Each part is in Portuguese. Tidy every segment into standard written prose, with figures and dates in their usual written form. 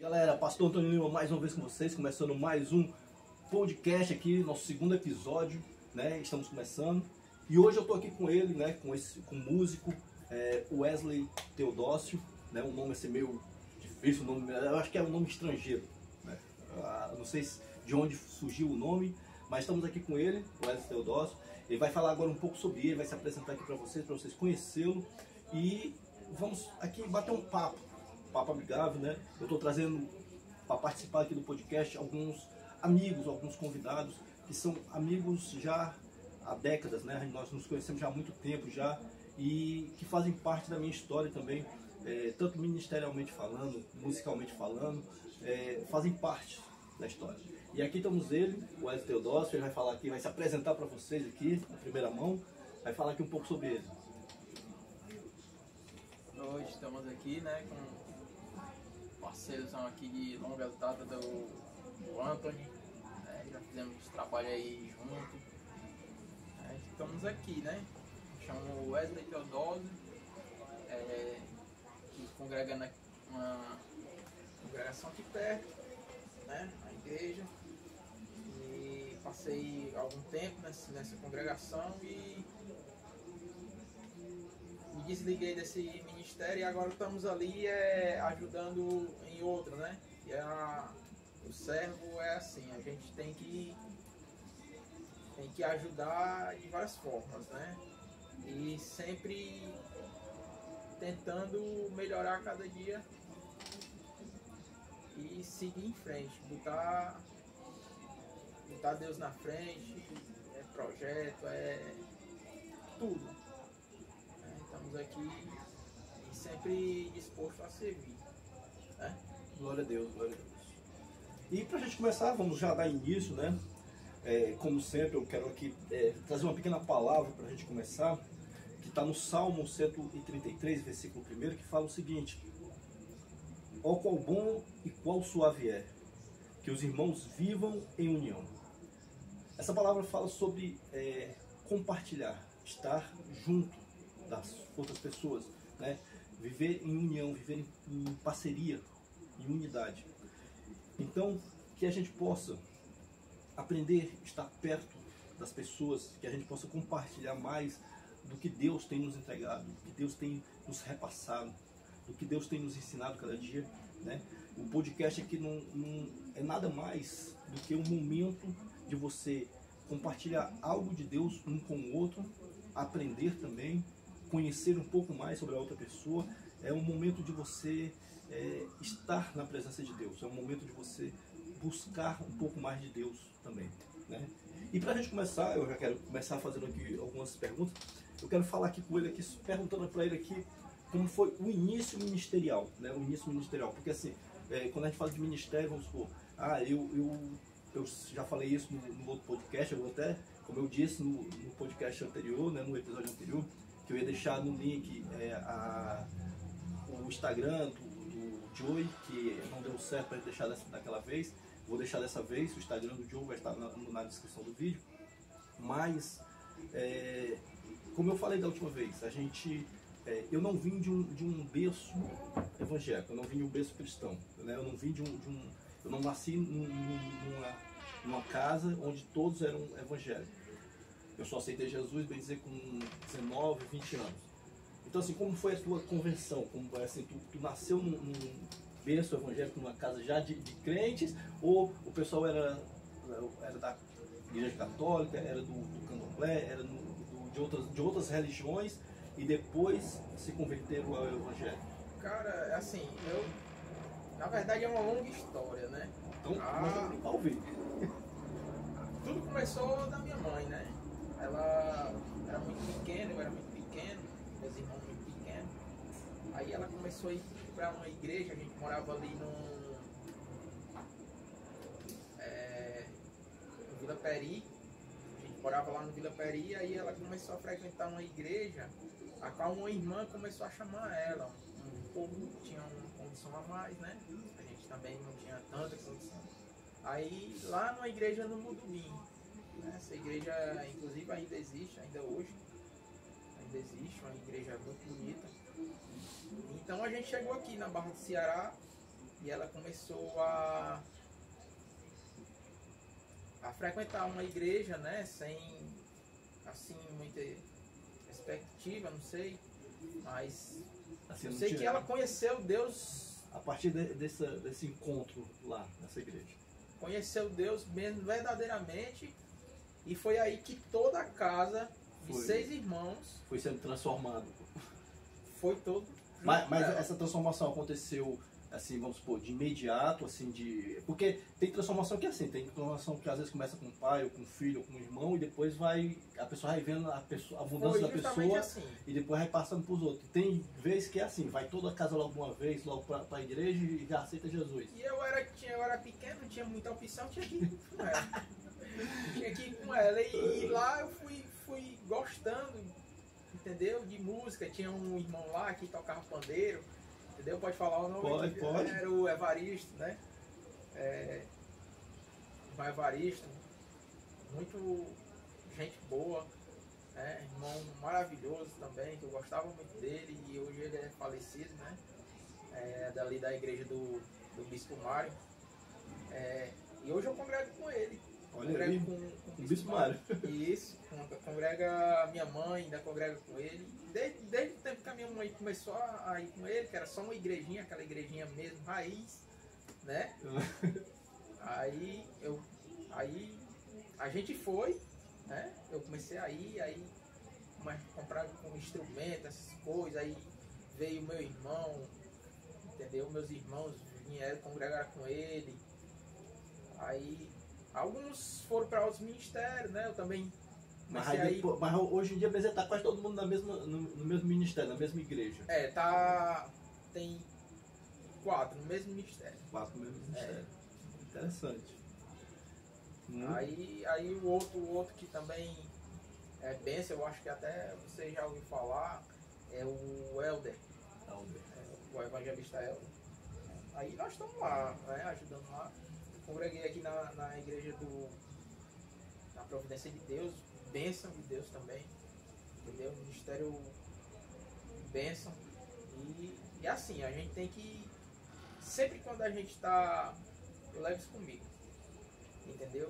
Galera, Pastor Antônio Lima mais uma vez com vocês, começando mais um podcast aqui, nosso segundo episódio, né? Estamos começando. E hoje eu tô aqui com ele, né? Com o músico Wesley Teodócio, né? Um nome assim meio difícil, eu acho que é um nome estrangeiro, né? Não sei de onde surgiu o nome, mas estamos aqui com ele, Wesley Teodócio. Ele vai falar agora um pouco sobre ele, vai se apresentar aqui para vocês conhecê-lo. E vamos aqui bater um papo amigável, né? Eu estou trazendo para participar aqui do podcast alguns amigos, alguns convidados que são amigos já há décadas, né? Nós nos conhecemos já há muito tempo já e que fazem parte da minha história também, tanto ministerialmente falando, musicalmente falando, fazem parte da história. E aqui estamos ele, o Wesley Teodócio, ele vai falar aqui, vai se apresentar para vocês aqui, na primeira mão, vai falar aqui um pouco sobre ele. Hoje estamos aqui, né, com parceiros aqui de longa data do Anthony, né, já fizemos trabalho aí junto, estamos aqui, né, chamo Wesley Teodósio, que congrega uma congregação aqui perto, né, a igreja, e passei algum tempo nessa congregação e me desliguei desse ministério e agora estamos ali ajudando em outro, né? E o servo é assim, a gente tem que ajudar de várias formas, né? E sempre tentando melhorar cada dia e seguir em frente, botar Deus na frente, projeto, tudo. Estamos aqui e sempre disposto a servir, né? Glória a Deus, glória a Deus. E para a gente começar, vamos já dar início, né? Como sempre, eu quero aqui trazer uma pequena palavra para a gente começar, que está no Salmo 133, versículo 1, que fala o seguinte: ó qual bom e qual suave é, que os irmãos vivam em união. Essa palavra fala sobre compartilhar, estar junto das outras pessoas, né? Viver em união, viver em parceria, em unidade. Então, que a gente possa aprender a estar perto das pessoas, que a gente possa compartilhar mais do que Deus tem nos entregado, do que Deus tem nos repassado, do que Deus tem nos ensinado cada dia, né? O podcast aqui não é nada mais do que um momento de você compartilhar algo de Deus um com o outro, aprender também, conhecer um pouco mais sobre a outra pessoa. É um momento de você estar na presença de Deus, é um momento de você buscar um pouco mais de Deus também, né? E para a gente começar, eu já quero começar fazendo aqui algumas perguntas. Eu quero falar aqui com ele, aqui, perguntando para ele aqui como foi o início ministerial, né? O início ministerial, porque assim, quando a gente fala de ministério, vamos supor, eu já falei isso no outro podcast, eu vou até, como eu disse no podcast anterior, né, no episódio anterior, que eu ia deixar no link o Instagram do Joey, que não deu certo para deixar daquela vez. Vou deixar dessa vez, o Instagram do Joey vai estar na descrição do vídeo. Mas, como eu falei da última vez, eu não vim de um berço evangélico, eu não vim de um berço cristão, né? Eu não vim eu não nasci numa casa onde todos eram evangélicos. Eu só aceitei Jesus, bem dizer, com 19, 20 anos. Então, assim, como foi a tua conversão? Como, assim, tu nasceu num berço evangélico, numa casa já de crentes, ou o pessoal era da igreja católica, era do candomblé, era de outras religiões, e depois se converteram ao evangelho? Cara, assim, na verdade é uma longa história, né? Então, começa a ouvir. Tudo começou da minha mãe, né? Ela era muito pequena, eu era muito pequeno, meus irmãos muito pequenos. Aí ela começou a ir para uma igreja, a gente morava ali no Vila Peri, a gente morava lá no Vila Peri, aí ela começou a frequentar uma igreja, a qual uma irmã começou a chamar ela. Um povo tinha uma condição a mais, né? A gente também não tinha tanta condição. Aí lá numa igreja no Mudubim, essa igreja inclusive ainda existe, ainda hoje, ainda existe, uma igreja muito bonita. Então a gente chegou aqui na Barra do Ceará E ela começou a frequentar uma igreja, né? Sem, assim, muita perspectiva, não sei. Mas Assim, eu não sei tinha- que ela conheceu Deus, A partir desse encontro lá, nessa igreja. conheceu Deus mesmo verdadeiramente. E foi aí que toda a casa de Foi. 6 irmãos Foi sendo transformado. foi todo. Mas essa transformação aconteceu, assim, vamos supor, de imediato, assim, Porque tem transformação que é assim, tem transformação que às vezes começa com o pai, ou com o filho, ou com o irmão, e depois a pessoa vai vendo a mudança Foi da justamente pessoa, assim. e depois vai passando para os outros. Tem vezes que é assim, vai toda a casa logo uma vez, logo para a igreja e já aceita Jesus. E eu era pequeno, não tinha muita opção, tinha que ir com ela. Tinha que ir com ela. E lá eu fui gostando, entendeu? De música. Tinha um irmão lá que tocava pandeiro, entendeu? Pode falar o nome? Pode. Era o Evaristo, né? O Evaristo, muito gente boa, né? Irmão maravilhoso também, que eu gostava muito dele, e hoje ele é falecido, né? Dali da igreja do Bispo Mário. E hoje eu congrego com ele. Olha Congrego aí, com o Bispo Mário. Isso, congrega minha mãe, ainda congrega com ele. Desde o tempo que a minha mãe começou a ir com ele, que era só uma igrejinha, aquela igrejinha mesmo, raiz, né? Aí a gente foi, né? Eu comecei a ir, aí comprar com instrumento, essas coisas, aí veio meu irmão, entendeu? Meus irmãos vieram congregar com ele. Aí alguns foram para outros ministérios, né? Eu também Mas, comecei a ir. mas hoje em dia está quase todo mundo no mesmo ministério, na mesma igreja. Tem 4 no mesmo ministério. 4 no mesmo ministério. Interessante. Aí o outro que também é bênção, eu acho que até você já ouviu falar, é o Helder. O evangelista Helder. Aí nós estamos lá, né, ajudando lá. Congreguei aqui na igreja na Providência de Deus, bênção de Deus também, entendeu? Ministério bênção. E assim, a gente tem que, sempre quando a gente está, eu levo isso comigo, entendeu?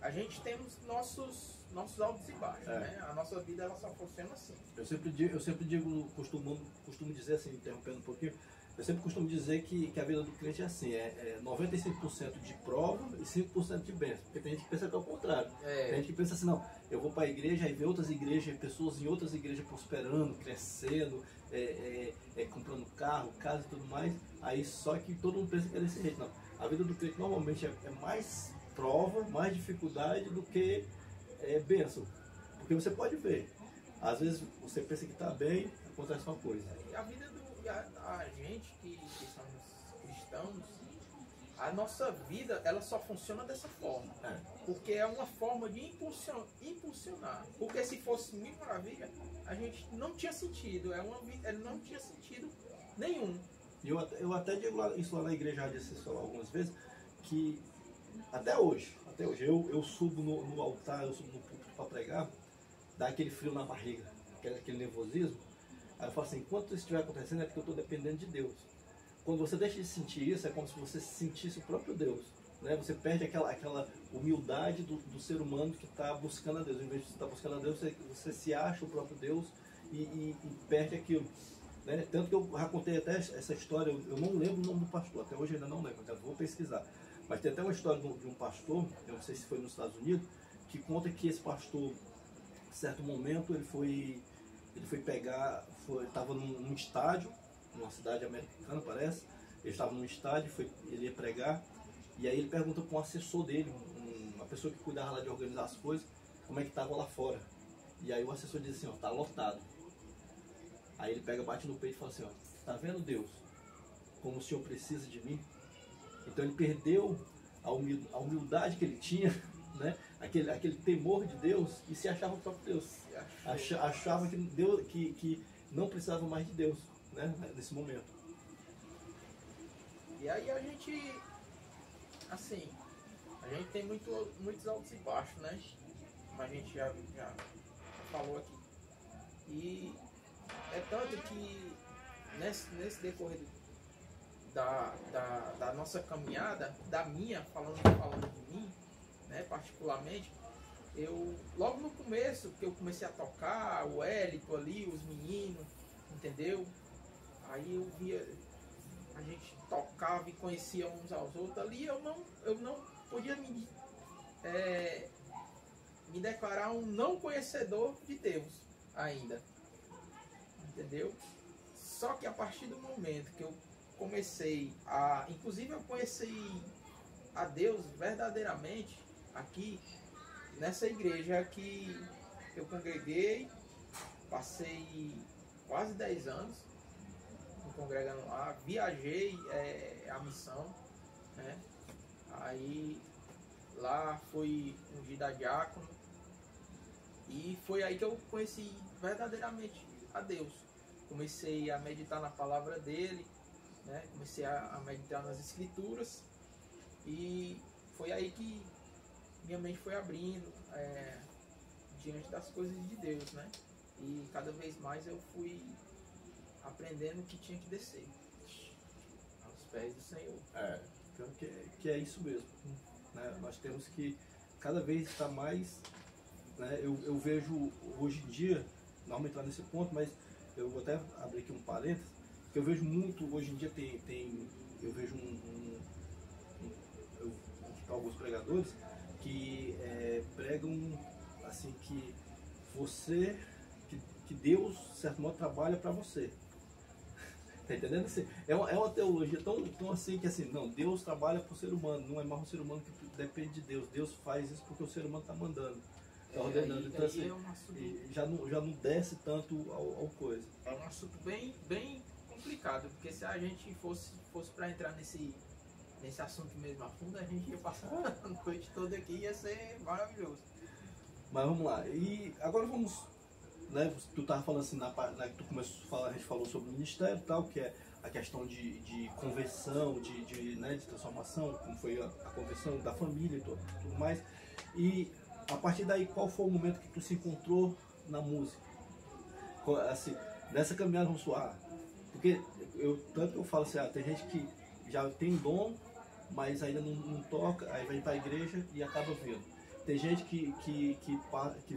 A gente tem os nossos altos e baixos, né? A nossa vida ela só funciona assim. Eu sempre digo, costumo dizer assim, interrompendo um pouquinho, eu sempre costumo dizer que a vida do crente é assim, é 95% de prova e 5% de bênção. Porque tem gente que pensa que é o contrário. Tem gente que pensa assim, não, eu vou para a igreja e ver outras igrejas, pessoas em outras igrejas prosperando, crescendo, comprando carro, casa e tudo mais. Aí só que todo mundo pensa que é desse jeito. Não, a vida do crente normalmente é mais prova, mais dificuldade do que bênção. Porque você pode ver, às vezes você pensa que está bem, acontece uma coisa. A vida a gente que somos cristãos, a nossa vida ela só funciona dessa forma. Porque é uma forma de impulsionar. Porque se fosse mil maravilha, a gente não tinha sentido. Não tinha sentido nenhum. Eu até digo isso lá na igreja, já disse isso lá algumas vezes, que até hoje eu subo no altar, eu subo no púlpito para pregar, dá aquele frio na barriga, aquele nervosismo. Aí eu falo assim, enquanto isso estiver acontecendo é porque eu estou dependendo de Deus. Quando você deixa de sentir isso, é como se você sentisse o próprio Deus. Né? Você perde aquela humildade do ser humano que está buscando a Deus. Em vez de você estar buscando a Deus, você se acha o próprio Deus e perde aquilo. Né? Tanto que eu já contei até essa história, eu não lembro o nome do pastor, até hoje eu ainda não lembro, então vou pesquisar. Mas tem até uma história de um pastor, eu não sei se foi nos Estados Unidos, que conta que esse pastor, em certo momento, ele foi estava num estádio, numa cidade americana, parece. Ele estava num estádio, ele ia pregar, e aí ele pergunta para um assessor dele, uma pessoa que cuidava lá de organizar as coisas, como é que estava lá fora. E aí o assessor diz assim, ó, tá lotado. Aí ele bate no peito e fala assim, ó, tá vendo Deus, como o Senhor precisa de mim? Então ele perdeu a humildade que ele tinha, né? aquele temor de Deus, e se achava o próprio Deus. Achava que não precisava mais de Deus, né? Nesse momento. E aí a gente, assim, a gente tem muitos altos e baixos, né? Como a gente já falou aqui. E é tanto que nesse decorrer da nossa caminhada, da minha, falando de mim, né, particularmente, eu, logo no começo, que eu comecei a tocar, o Hélito ali, os meninos, entendeu? Aí eu via, a gente tocava e conhecia uns aos outros ali, eu não podia me declarar um não conhecedor de Deus ainda, entendeu? Só que a partir do momento que eu comecei inclusive eu conheci a Deus verdadeiramente aqui nessa igreja que eu congreguei, passei quase 10 anos me congregando lá, viajei a missão, né? Aí lá fui ungido a diácono e foi aí que eu conheci verdadeiramente a Deus. Comecei a meditar na palavra dele, né? Comecei a meditar nas escrituras e foi aí que minha mente foi abrindo diante das coisas de Deus, né? E cada vez mais eu fui aprendendo que tinha que descer aos pés do Senhor. Então que é isso mesmo, né? Nós temos que cada vez estar mais, né? Eu vejo hoje em dia, não vou entrar nesse ponto, mas eu vou até abrir aqui um parênteses, que eu vejo muito, hoje em dia eu vejo alguns pregadores que pregam assim que que Deus, de certo modo, trabalha para você. Tá entendendo? Assim, é uma teologia tão assim que assim, não, Deus trabalha para o ser humano, não é mais o ser humano que depende de Deus. Deus faz isso porque o ser humano está mandando, está ordenando. Então assim, já não desce tanto ao coisa. É um assunto bem complicado, porque se a gente fosse para entrar nesse assunto mesmo a fundo, a gente ia passar a noite toda aqui, ia ser maravilhoso. Mas vamos lá, e agora vamos, né, tu estava falando assim, que tu começou a falar, a gente falou sobre o ministério e tal, que é a questão de conversão, né, de transformação, como foi a conversão da família e tudo mais. E a partir daí, qual foi o momento que tu se encontrou na música? Assim, nessa caminhada, vamos suar. Porque tanto eu falo assim, tem gente que já tem dom, mas ainda não toca, aí vem para a igreja e acaba vendo. Tem gente que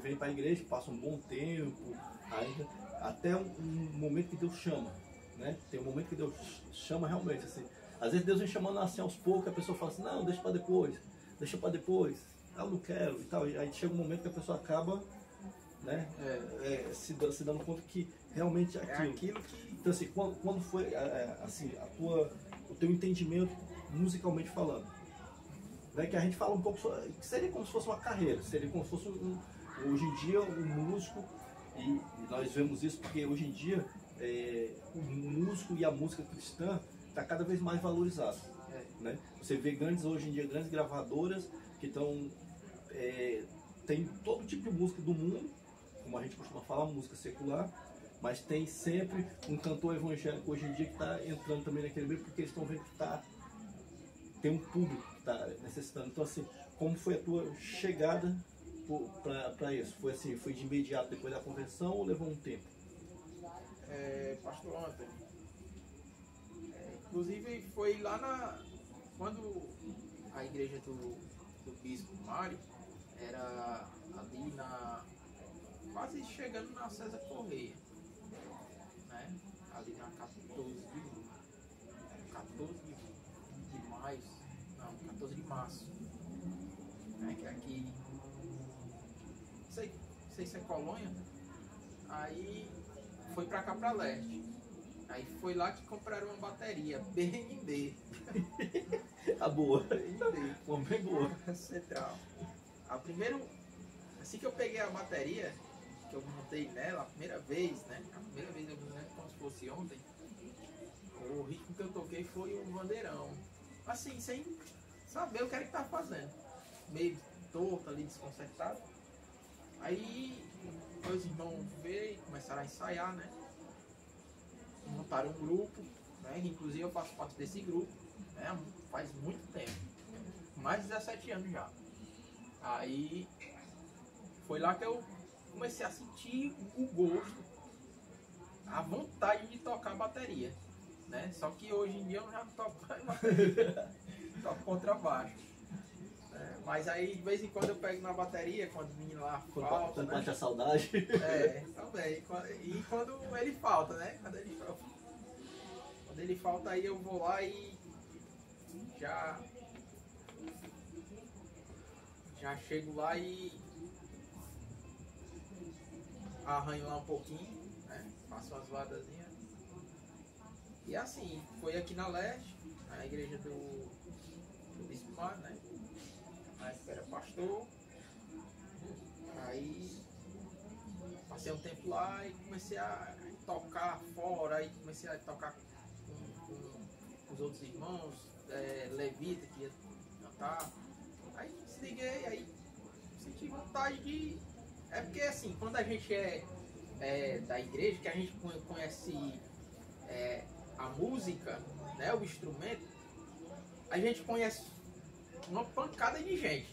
vem para a igreja, passa um bom tempo, ainda, até um momento que Deus chama, né? Tem um momento que Deus chama realmente, assim. Às vezes Deus vem chamando assim aos poucos, a pessoa fala assim, não, deixa para depois, eu não quero e tal. E aí chega um momento que a pessoa acaba, né, se dando conta que realmente é aquilo. Então assim, quando foi assim, o teu entendimento musicalmente falando? Né, que a gente fala um pouco sobre, que seria como se fosse uma carreira, seria como se fosse hoje em dia um músico, e nós vemos isso porque hoje em dia o músico e a música cristã está cada vez mais valorizado, né? Você vê hoje em dia grandes gravadoras que tem todo tipo de música do mundo, como a gente costuma falar, música secular, mas tem sempre um cantor evangélico hoje em dia que está entrando também naquele meio, porque eles estão vendo que tem um público que está necessitando. Então assim, como foi a tua chegada para isso? Foi assim, foi de imediato depois da conversão ou levou um tempo? Pastor Antônio, inclusive foi lá quando a igreja do Bispo Mário era ali quase chegando na César Correia, né? Ali na 14 de março, né? Que aqui, sei se é Colônia, aí foi pra cá pra leste, aí foi lá que compraram uma bateria BNB. A boa, BNB, uma bem boa, central. Assim que eu peguei a bateria, que eu montei nela a primeira vez eu me lembro como se fosse ontem, o ritmo que eu toquei foi o Bandeirão, assim, sem saber o que era que tava fazendo, meio torto ali, desconcertado. Aí meus irmãos veio, começaram a ensaiar, né? Montaram um grupo, né? Inclusive eu faço parte desse grupo, né? Faz muito tempo, mais de 17 anos já. Aí foi lá que eu comecei a sentir o gosto, a vontade de tocar bateria, né? Só que hoje em dia eu já não toco mais bateria, toco contrabaixo. Mas aí de vez em quando eu pego na bateria, quando o menino lá falta. Quando né? bate a saudade. Também. E quando ele falta, né? Quando ele falta, aí eu vou lá e já chego lá e arranho lá um pouquinho, né? Faço umas zoadazinhas. E assim, foi aqui na Leste, na igreja do Bispo Mar, né? Na época era pastor. Aí passei um tempo lá e comecei a tocar fora, aí comecei a tocar com os outros irmãos, levita que ia cantar. Aí desliguei, aí senti vontade de. É porque assim, quando a gente é da igreja, que a gente conhece a música, né, o instrumento, a gente conhece uma pancada de gente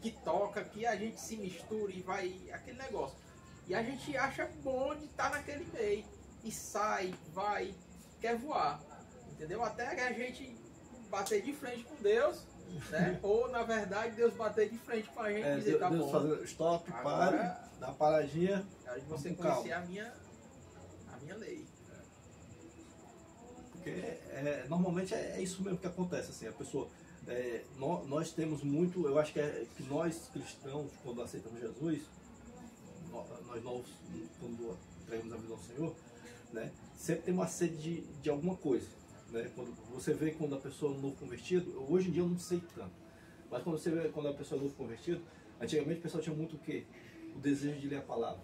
que toca, que a gente se mistura e vai, aquele negócio. E a gente acha bom de estar naquele meio. E sai, vai, quer voar. Entendeu? Até que a gente bater de frente com Deus, né? Ou na verdade Deus bater de frente com a gente e dizer, tá Deus bom. fazer stop, Agora, pare, dá uma paradinha. Aí você com conhecer calma. a minha lei. Porque normalmente é isso mesmo que acontece, assim, a pessoa, nós temos muito, eu acho que nós cristãos, quando aceitamos Jesus, nós novos, quando entregamos a vida ao Senhor, né, sempre tem uma sede de alguma coisa, né, quando você vê quando a pessoa é um novo convertido, hoje em dia eu não sei tanto, mas quando você vê quando a pessoa é novo convertido, antigamente o pessoal tinha muito o quê? O desejo de ler a palavra,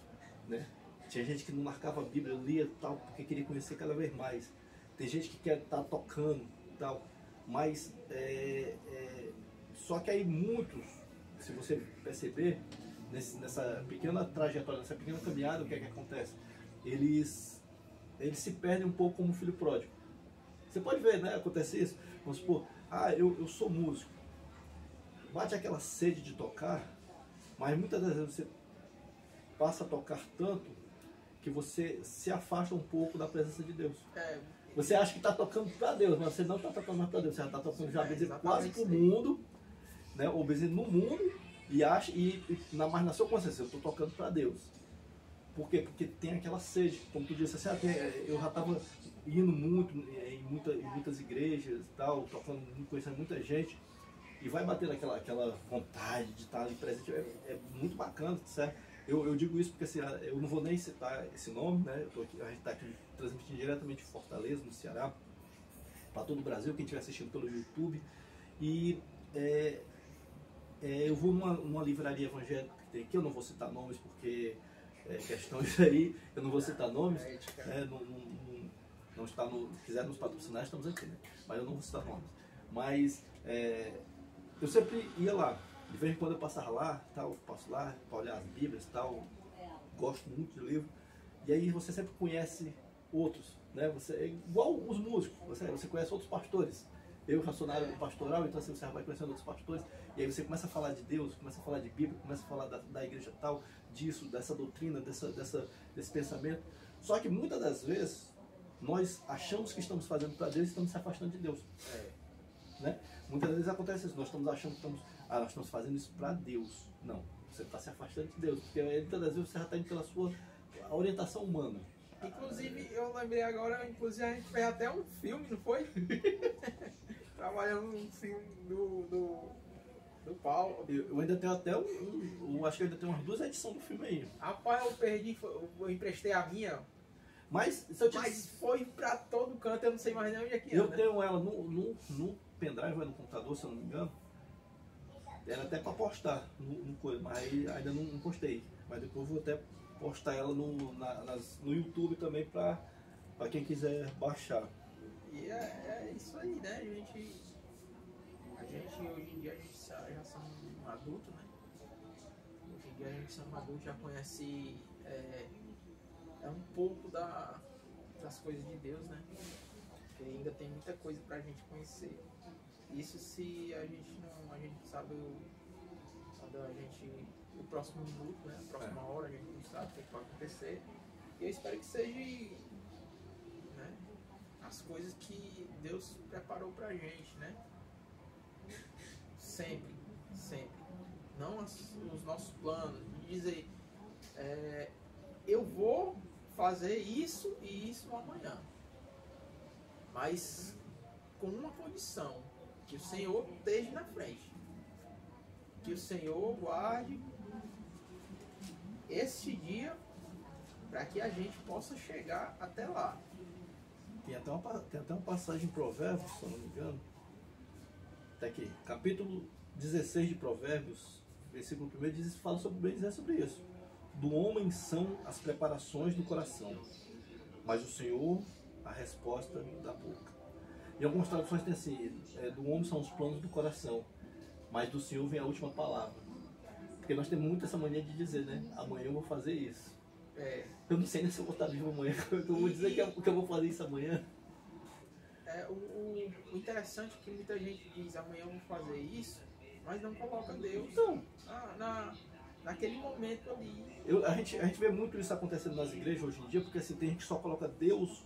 né, tinha gente que não marcava a Bíblia, lia tal, porque queria conhecer cada vez mais. Tem gente que quer estar tocando e tal, mas só que aí muitos, se você perceber, nessa pequena trajetória, nessa pequena caminhada, o que é que acontece? Eles se perdem um pouco como filho pródigo. Você pode ver, né? Acontece isso. Vamos supor, eu sou músico. Bate aquela sede de tocar, mas muitas das vezes você passa a tocar tanto que você se afasta um pouco da presença de Deus. Você acha que está tocando para Deus, mas você não está tocando mais para Deus, você já está tocando já quase para o mundo, né? Ou no mundo, mas na sua consciência, eu estou tocando para Deus. Por quê? Porque tem aquela sede, como tu disse, assim, eu já estava indo muito em muitas igrejas e tal, tocando, conhecendo muita gente, e vai bater aquela vontade de estar ali presente, é muito bacana, certo? Eu digo isso porque assim, eu não vou nem citar esse nome, né? A gente está aqui transmitindo diretamente de Fortaleza, no Ceará, para todo o Brasil, quem estiver assistindo pelo YouTube. E eu vou numa livraria evangélica que tem aqui, eu não vou citar nomes porque questões aí, eu não vou citar nomes, não está no, quiser nos patrocinar, estamos aqui, né? Mas eu não vou citar nomes. Mas eu sempre ia lá. De vez em quando eu passava lá, tal, passo lá para olhar as Bíblias, tal, gosto muito de livro. E aí você sempre conhece outros, né? Você é igual os músicos, você conhece outros pastores. Eu já sou na área pastoral, então assim, você vai conhecendo outros pastores. E aí você começa a falar de Deus, começa a falar de Bíblia, começa a falar da igreja tal, disso, dessa doutrina, desse pensamento. Só que muitas das vezes nós achamos que estamos fazendo para Deus e estamos se afastando de Deus. Né? Muitas vezes acontece isso, nós estamos achando que nós estamos fazendo isso para Deus. Não, você está se afastando de Deus, porque muitas das vezes você já está indo pela sua orientação humana. Inclusive, eu lembrei agora, a gente fez até um filme, não foi? Trabalhando num filme do Paulo. Eu ainda tenho até acho que eu ainda tenho umas 2 edições do filme aí. Rapaz, eu perdi, eu emprestei a minha. Mas foi pra todo canto, eu não sei mais nem onde é que é. Eu tenho ela no pendrive, no computador, se eu não me engano. Era até para postar mas ainda não postei. Mas depois eu vou até postar ela no YouTube também para quem quiser baixar. E é isso aí, né? A gente hoje em dia já somos um adulto, né? Hoje em dia a gente somos adulto, já conhece um pouco das coisas de Deus, né? Porque ainda tem muita coisa pra gente conhecer. Isso se a gente sabe o próximo minuto, né? A próxima hora, a gente não sabe o que vai acontecer. E eu espero que seja, né? as coisas que Deus preparou pra gente, né? Sempre, sempre. Não os nossos planos, de dizer, eu vou fazer isso e isso amanhã. Mas com uma condição, que o Senhor esteja na frente. Que o Senhor guarde esse dia para que a gente possa chegar até lá. Tem até uma passagem em Provérbios, se eu não me engano. Está aqui, capítulo 16 de Provérbios, versículo 1 fala sobre isso. Do homem são as preparações do coração, mas o Senhor a resposta da boca. Em algumas traduções tem assim, do homem são os planos do coração, mas do Senhor vem a última palavra. Porque nós temos muito essa mania de dizer, né? Amanhã eu vou fazer isso. Eu não sei nem se eu vou estar vivo amanhã, eu vou dizer que eu vou fazer isso amanhã. O interessante é que muita gente diz, amanhã eu vou fazer isso, mas não coloca Deus naquele momento ali. A gente vê muito isso acontecendo nas igrejas hoje em dia, porque assim, tem gente que só coloca Deus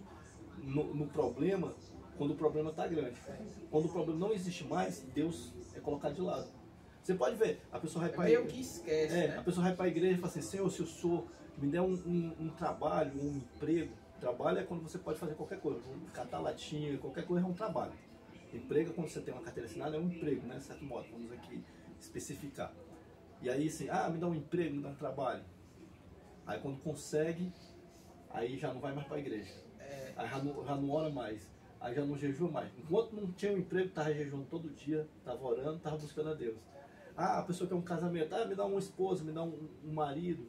no problema quando o problema está grande. Quando o problema não existe mais, Deus é colocado de lado. Você pode ver, a pessoa vai para a igreja. Que esquece, né? A pessoa vai para a igreja e fala assim, Senhor, se eu sou, me der um trabalho, um emprego. Trabalho é quando você pode fazer qualquer coisa, catar latinha, qualquer coisa é um trabalho. Emprego é quando você tem uma carteira assinada, é um emprego, né? De certo modo, vamos aqui especificar. E aí assim, me dá um emprego, me dá um trabalho. Aí quando consegue, aí já não vai mais para a igreja. Aí já não ora mais. Aí já não jejua mais. Enquanto não tinha um emprego, estava jejuando todo dia, estava orando, estava buscando a Deus. A pessoa quer um casamento, me dá uma esposa, me dá um marido.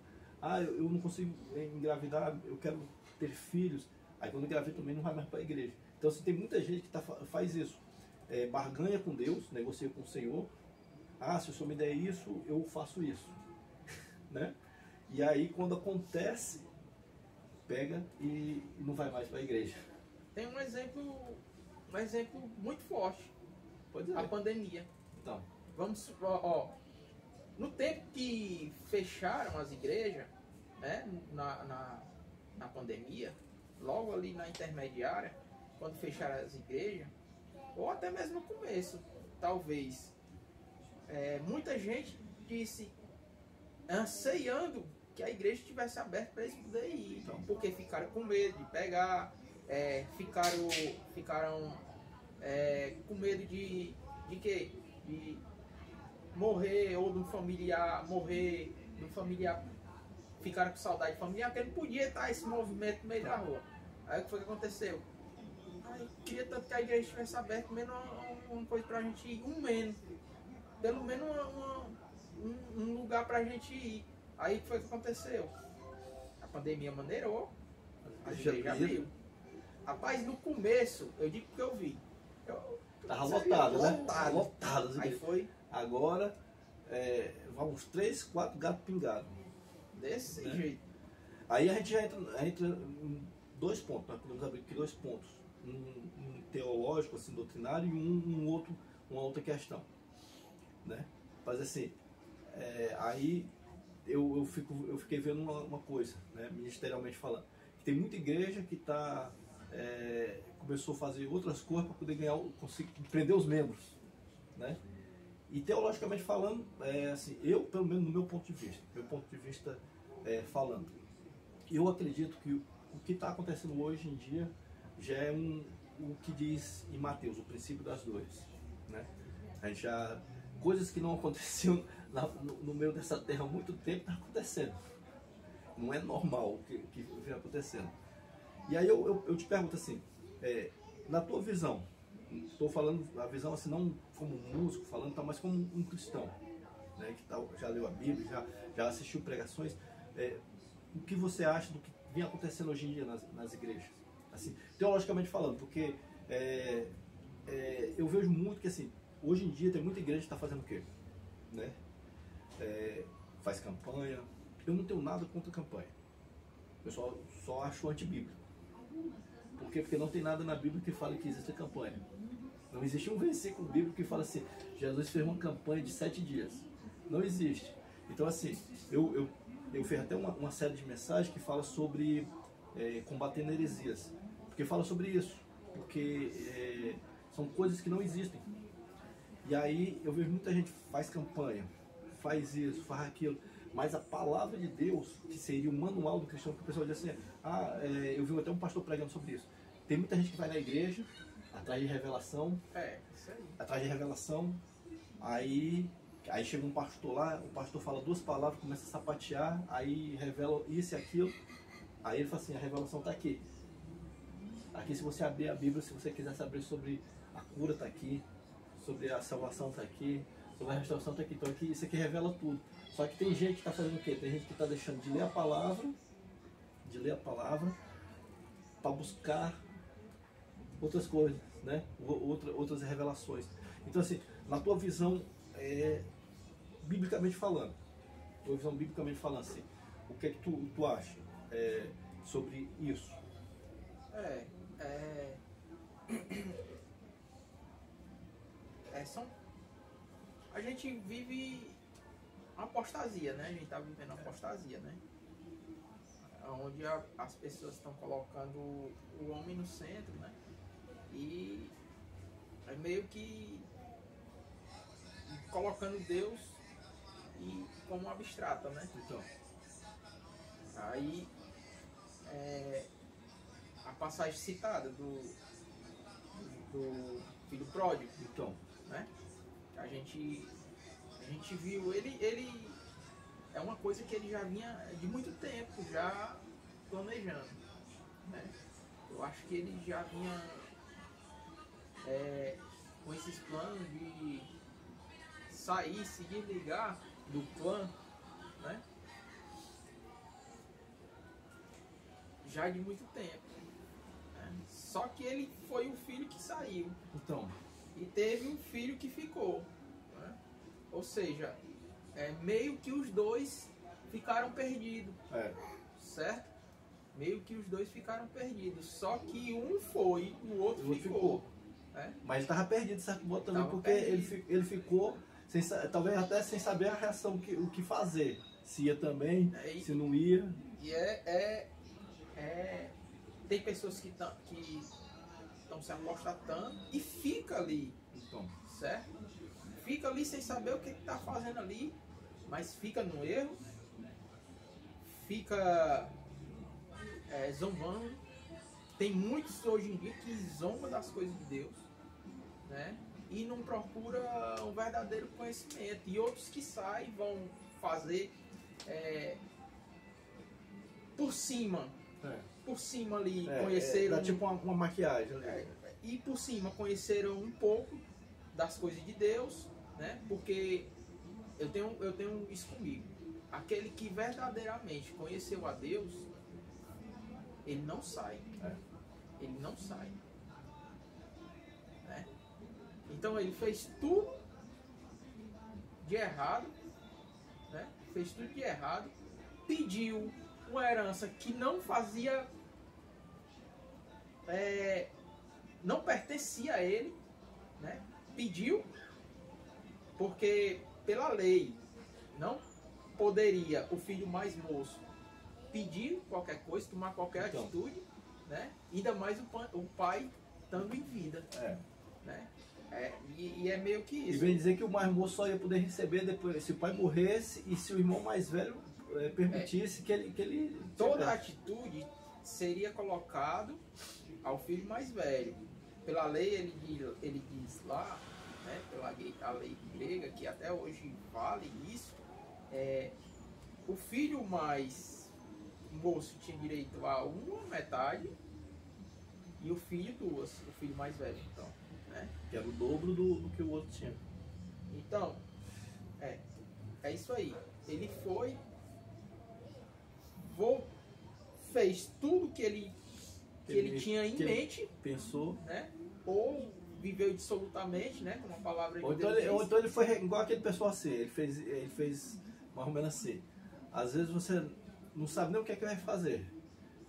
Eu não consigo engravidar, eu quero ter filhos. Aí quando engravida também não vai mais para a igreja. Então assim, tem muita gente que faz isso. Barganha com Deus, negocia com o Senhor. Se o Senhor me der isso, eu faço isso. Né? E aí quando acontece, pega e não vai mais para a igreja. Tem um exemplo muito forte. Pode a pandemia. Então. Vamos, no tempo que fecharam as igrejas, né, na pandemia, logo ali na intermediária, quando fecharam as igrejas, ou até mesmo no começo, talvez, muita gente disse, anseiando que a igreja estivesse aberta para eles poderem ir, então, porque ficaram com medo de pegar, ficaram com medo de quê? De morrer, ou de um familiar ficaram com saudade de familiar, porque não podia estar esse movimento no meio da rua. Aí o que foi que aconteceu? Queria tanto que a igreja estivesse aberta, menos uma coisa pra gente ir, pelo menos um lugar pra gente ir. Aí o que foi que aconteceu? A pandemia maneirou, a igreja abriu. Rapaz, no começo, eu digo que eu vi. Tava lotado, né? Lotado. Lotado. Aí foi. Agora, vamos 3, 4 gatos pingados. Desse jeito. Aí a gente já entra em 2 pontos. Nós podemos abrir aqui 2 pontos. Um teológico, assim, doutrinário, e uma outra questão. Né? Mas assim, aí eu fiquei vendo uma coisa, né? Ministerialmente falando. Tem muita igreja que começou a fazer outras coisas para poder conseguir prender os membros, né? E teologicamente falando, assim, pelo menos no meu ponto de vista falando, eu acredito que o que está acontecendo hoje em dia já é o que diz em Mateus, o princípio das dores, né? A gente coisas que não aconteciam no meio dessa terra há muito tempo está acontecendo. Não é normal o que vem acontecendo. E aí eu te pergunto assim, na tua visão, estou falando a visão assim, não como músico falando, mas como um cristão, né, que já leu a Bíblia, já assistiu pregações, o que você acha do que vem acontecendo hoje em dia nas igrejas? Assim, teologicamente falando, porque eu vejo muito que assim, hoje em dia tem muita igreja que está fazendo o quê? Né? Faz campanha. Eu não tenho nada contra campanha. Eu só acho antibíblico. Por quê? Porque não tem nada na Bíblia que fale que existe campanha. Não existe um versículo bíblico que fala assim, Jesus fez uma campanha de 7 dias. Não existe. Então assim, eu fiz até uma série de mensagens que fala sobre combatendo heresias. Porque fala sobre isso. porque são coisas que não existem. E aí eu vejo muita gente faz campanha, faz isso, faz aquilo, mas a palavra de Deus, que seria o manual do cristão, que o pessoal diz assim, eu vi até um pastor pregando sobre isso. Tem muita gente que vai na igreja, atrás de revelação, Isso aí. atrás de revelação, aí chega um pastor lá, o pastor fala duas palavras, começa a sapatear, aí revela isso e aquilo, aí ele fala assim, a revelação está aqui. Aqui, se você abrir a Bíblia, se você quiser saber sobre a cura, está aqui, sobre a salvação está aqui, sobre a restauração está aqui. Então aqui, isso aqui revela tudo. Só que tem gente que está fazendo o quê? Tem gente que está deixando de ler a palavra para buscar outras coisas, né? Outras revelações. Então assim, na tua visão, biblicamente falando, assim, o que é que tu acha sobre isso? A gente vive uma apostasia, né? A gente está vivendo uma apostasia, né? Onde as pessoas estão colocando o homem no centro, né? E é meio que colocando Deus como abstrata, né? Então. Aí a passagem citada do filho pródigo, então, né? A gente viu ele é uma coisa que ele já vinha de muito tempo já planejando, né? Eu acho que ele já vinha com esses planos de sair, se desligar do clã, né? Já de muito tempo, né? Só que ele foi o filho que saiu. Então. E teve um filho que ficou, né? Ou seja, meio que os dois ficaram perdidos, certo? Meio que os dois ficaram perdidos. Só que um foi, o outro ficou. Né? Mas ele estava perdido, de certo modo também, porque ele ficou, talvez até sem saber a reação, o que fazer. Se ia também, se não ia. E tem pessoas que estão se apostatando e fica ali, então, certo? Fica ali sem saber o que está fazendo ali, mas fica no erro, fica zombando. Tem muitos hoje em dia que zombam das coisas de Deus, né? E não procura um verdadeiro conhecimento. E outros que saem vão fazer por cima ali, conheceram... tipo uma maquiagem ali. E por cima conheceram um pouco das coisas de Deus, né? Porque eu tenho isso comigo. Aquele que verdadeiramente conheceu a Deus, ele não sai. Ele não sai. Né? Então ele fez tudo de errado, né? Fez tudo de errado, pediu uma herança que não fazia, não pertencia a ele, né? Pediu, porque pela lei não poderia o filho mais moço pedir qualquer coisa, tomar qualquer atitude, né? Ainda mais o pai estando em vida, né? E é meio que isso. E vem dizer que o mais moço só ia poder receber depois, se o pai morresse e se o irmão mais velho permitisse que ele... Toda atitude seria colocado ao filho mais velho. Pela lei ele diz lá, né, a lei grega, que até hoje vale isso, o filho mais moço tinha direito a uma metade e o filho duas, o filho mais velho, então, né? Que era o dobro do que o outro tinha. Então, é isso aí. Ele foi, fez tudo que ele tinha em mente, pensou, né? Ou viveu dissolutamente, né? Como a palavra de Deus diz. Ou então ele foi igual aquele pessoal assim, ele fez mais ou menos assim. Às vezes você não sabe nem o que é que vai fazer,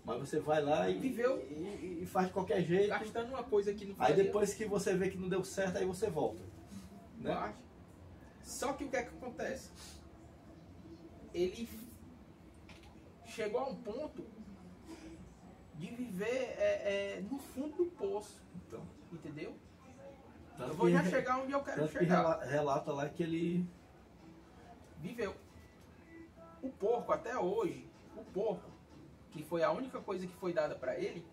mas você vai lá e viveu e faz de qualquer jeito, gastando uma coisa que não fazia. Aí depois que você vê que não deu certo, aí você volta, né? Só que o que é que acontece? Ele chegou a um ponto de viver no fundo do poço, Então, entendeu? tanto Eu vou que- já chegar onde eu quero tanto que chegar. relata lá que ele... Viveu. O porco, até hoje, o porco, que foi a única coisa que foi dada para ele,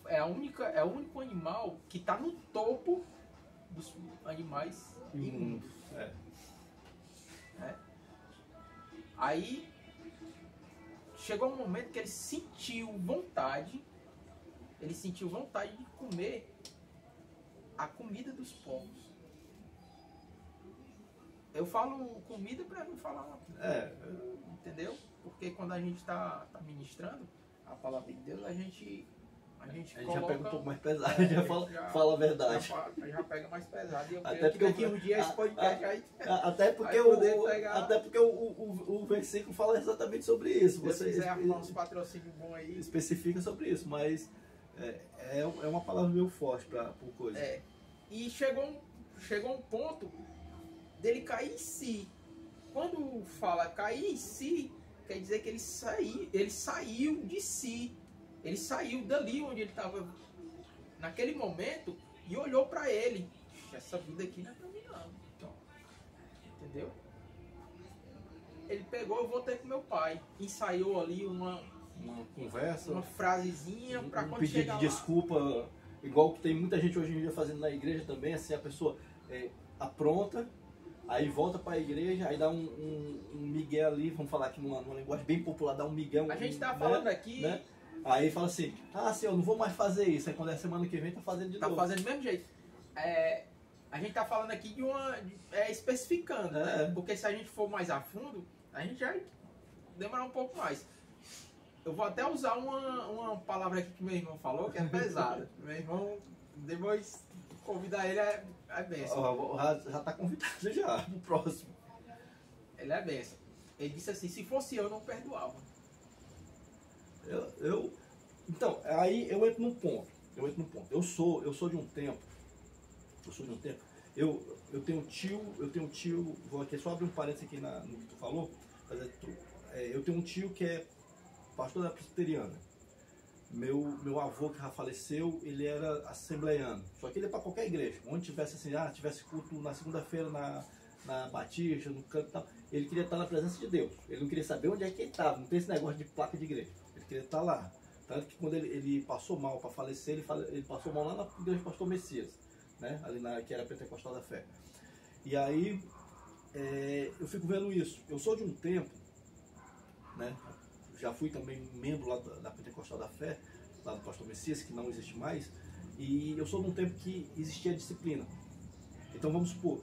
é o único animal que está no topo dos animais imundos. É. Né? Aí chegou um momento que ele sentiu vontade de comer a comida dos porcos. Eu falo comida para não falar, entendeu? Porque quando a gente está ministrando a palavra de Deus, a gente Já coloca, pega um pouco mais pesado, já fala a verdade. já pega mais pesado. E eu Até creio que porque daqui uns dias esse podcast aí Até porque, vai poder pegar. até porque o versículo fala exatamente sobre isso. Se Deus Você quiser arrumar uns patrocínios bons aí. especifica sobre isso, mas é uma palavra meio forte para coisa. E chegou um ponto dele cair em si. Quando fala cair em si, quer dizer que ele saiu de si. Ele saiu dali onde ele estava naquele momento e olhou para ele. Essa vida aqui não é para mim não. Então, entendeu? Ele pegou, eu voltei com meu pai. Ensaiou ali uma Conversa, uma frasezinha para quando pedido chegar de lá. desculpa, igual que tem muita gente hoje em dia fazendo na igreja também, assim, a pessoa apronta, aí volta para a igreja, aí dá um migué ali, vamos falar aqui numa linguagem bem popular, dá um migué. A gente tá falando aqui, né? Aí fala assim, senhor, não vou mais fazer isso, aí quando é semana que vem tá fazendo de tá novo. fazendo do mesmo jeito. A gente tá falando aqui de especificando, né? Porque se a gente for mais a fundo, a gente vai demorar um pouco mais. Eu vou até usar uma palavra aqui que meu irmão falou, que é pesada. Meu irmão, depois convidar ele é bênção. Já tá convidado já pro próximo. Ele é bênção. Ele disse assim, se fosse eu, não perdoava. Então, aí eu entro num ponto. Eu sou de um tempo. Eu tenho um tio, vou aqui só abrir um parênteses aqui no que tu falou, eu tenho um tio que é pastor da presbiteriana. Meu avô que já faleceu, ele era assembleiano. Só que ele é para qualquer igreja. Onde tivesse assim, tivesse culto na segunda-feira na Batista, no canto e tal, ele queria estar na presença de Deus. Ele não queria saber onde é que ele estava. Não tem esse negócio de placa de igreja. Ele queria estar lá. Tanto que quando ele passou mal para falecer, ele passou mal lá na igreja do pastor Messias, né? Ali que era a Pentecostal da Fé. E aí eu fico vendo isso. Eu sou de um tempo, né? Já fui também membro lá da Pentecostal da Fé, lá do pastor Messias, que não existe mais. E eu sou de um tempo que existia disciplina. Então vamos supor,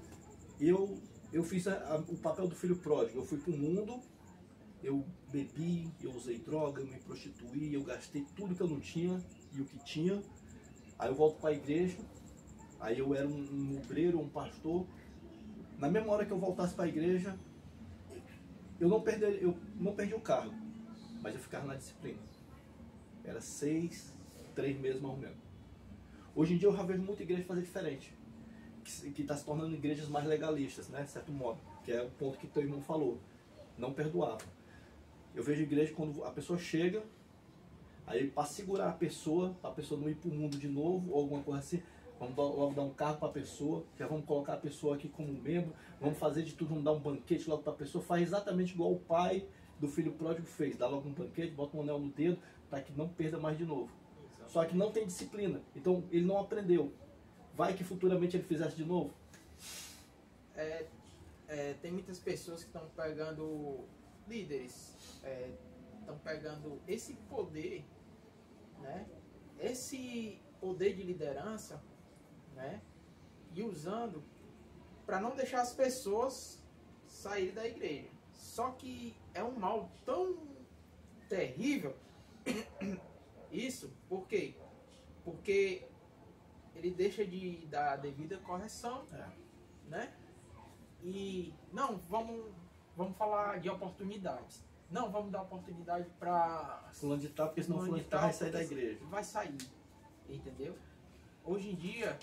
eu fiz o papel do filho pródigo. Eu fui para o mundo, eu bebi, eu usei droga, eu me prostituí, eu gastei tudo que eu não tinha e o que tinha. Aí eu volto para a igreja, aí eu era um obreiro, um pastor. Na mesma hora que eu voltasse para a igreja, eu não perdi o cargo, mas eu ficava na disciplina. Era 3 meses mais ou menos. Hoje em dia eu já vejo muita igreja fazer diferente, que está se tornando igrejas mais legalistas, né, de certo modo, que é o ponto que teu irmão falou, não perdoava. Eu vejo igreja quando a pessoa chega, aí para segurar a pessoa, para a pessoa não ir para o mundo de novo, ou alguma coisa assim, vamos logo dar um carro para a pessoa, já vamos colocar a pessoa aqui como membro, vamos fazer de tudo, vamos dar um banquete logo para a pessoa, faz exatamente igual o pai do filho pródigo fez, dá logo um banquete, bota um anel no dedo, para que não perda mais de novo. Só que não tem disciplina, então ele não aprendeu. Vai que futuramente ele fizesse de novo? Tem muitas pessoas que estão pegando líderes, estão pegando esse poder, né? Esse poder de liderança, né? E usando para não deixar as pessoas saírem da igreja. Só que é um mal tão terrível isso, por quê? Porque ele deixa de dar a devida correção, né? E não, vamos falar de oportunidades. Não, vamos dar oportunidade para fulano de tal, porque senão fulano de tal vai sair da igreja. Vai sair, entendeu? Hoje em dia,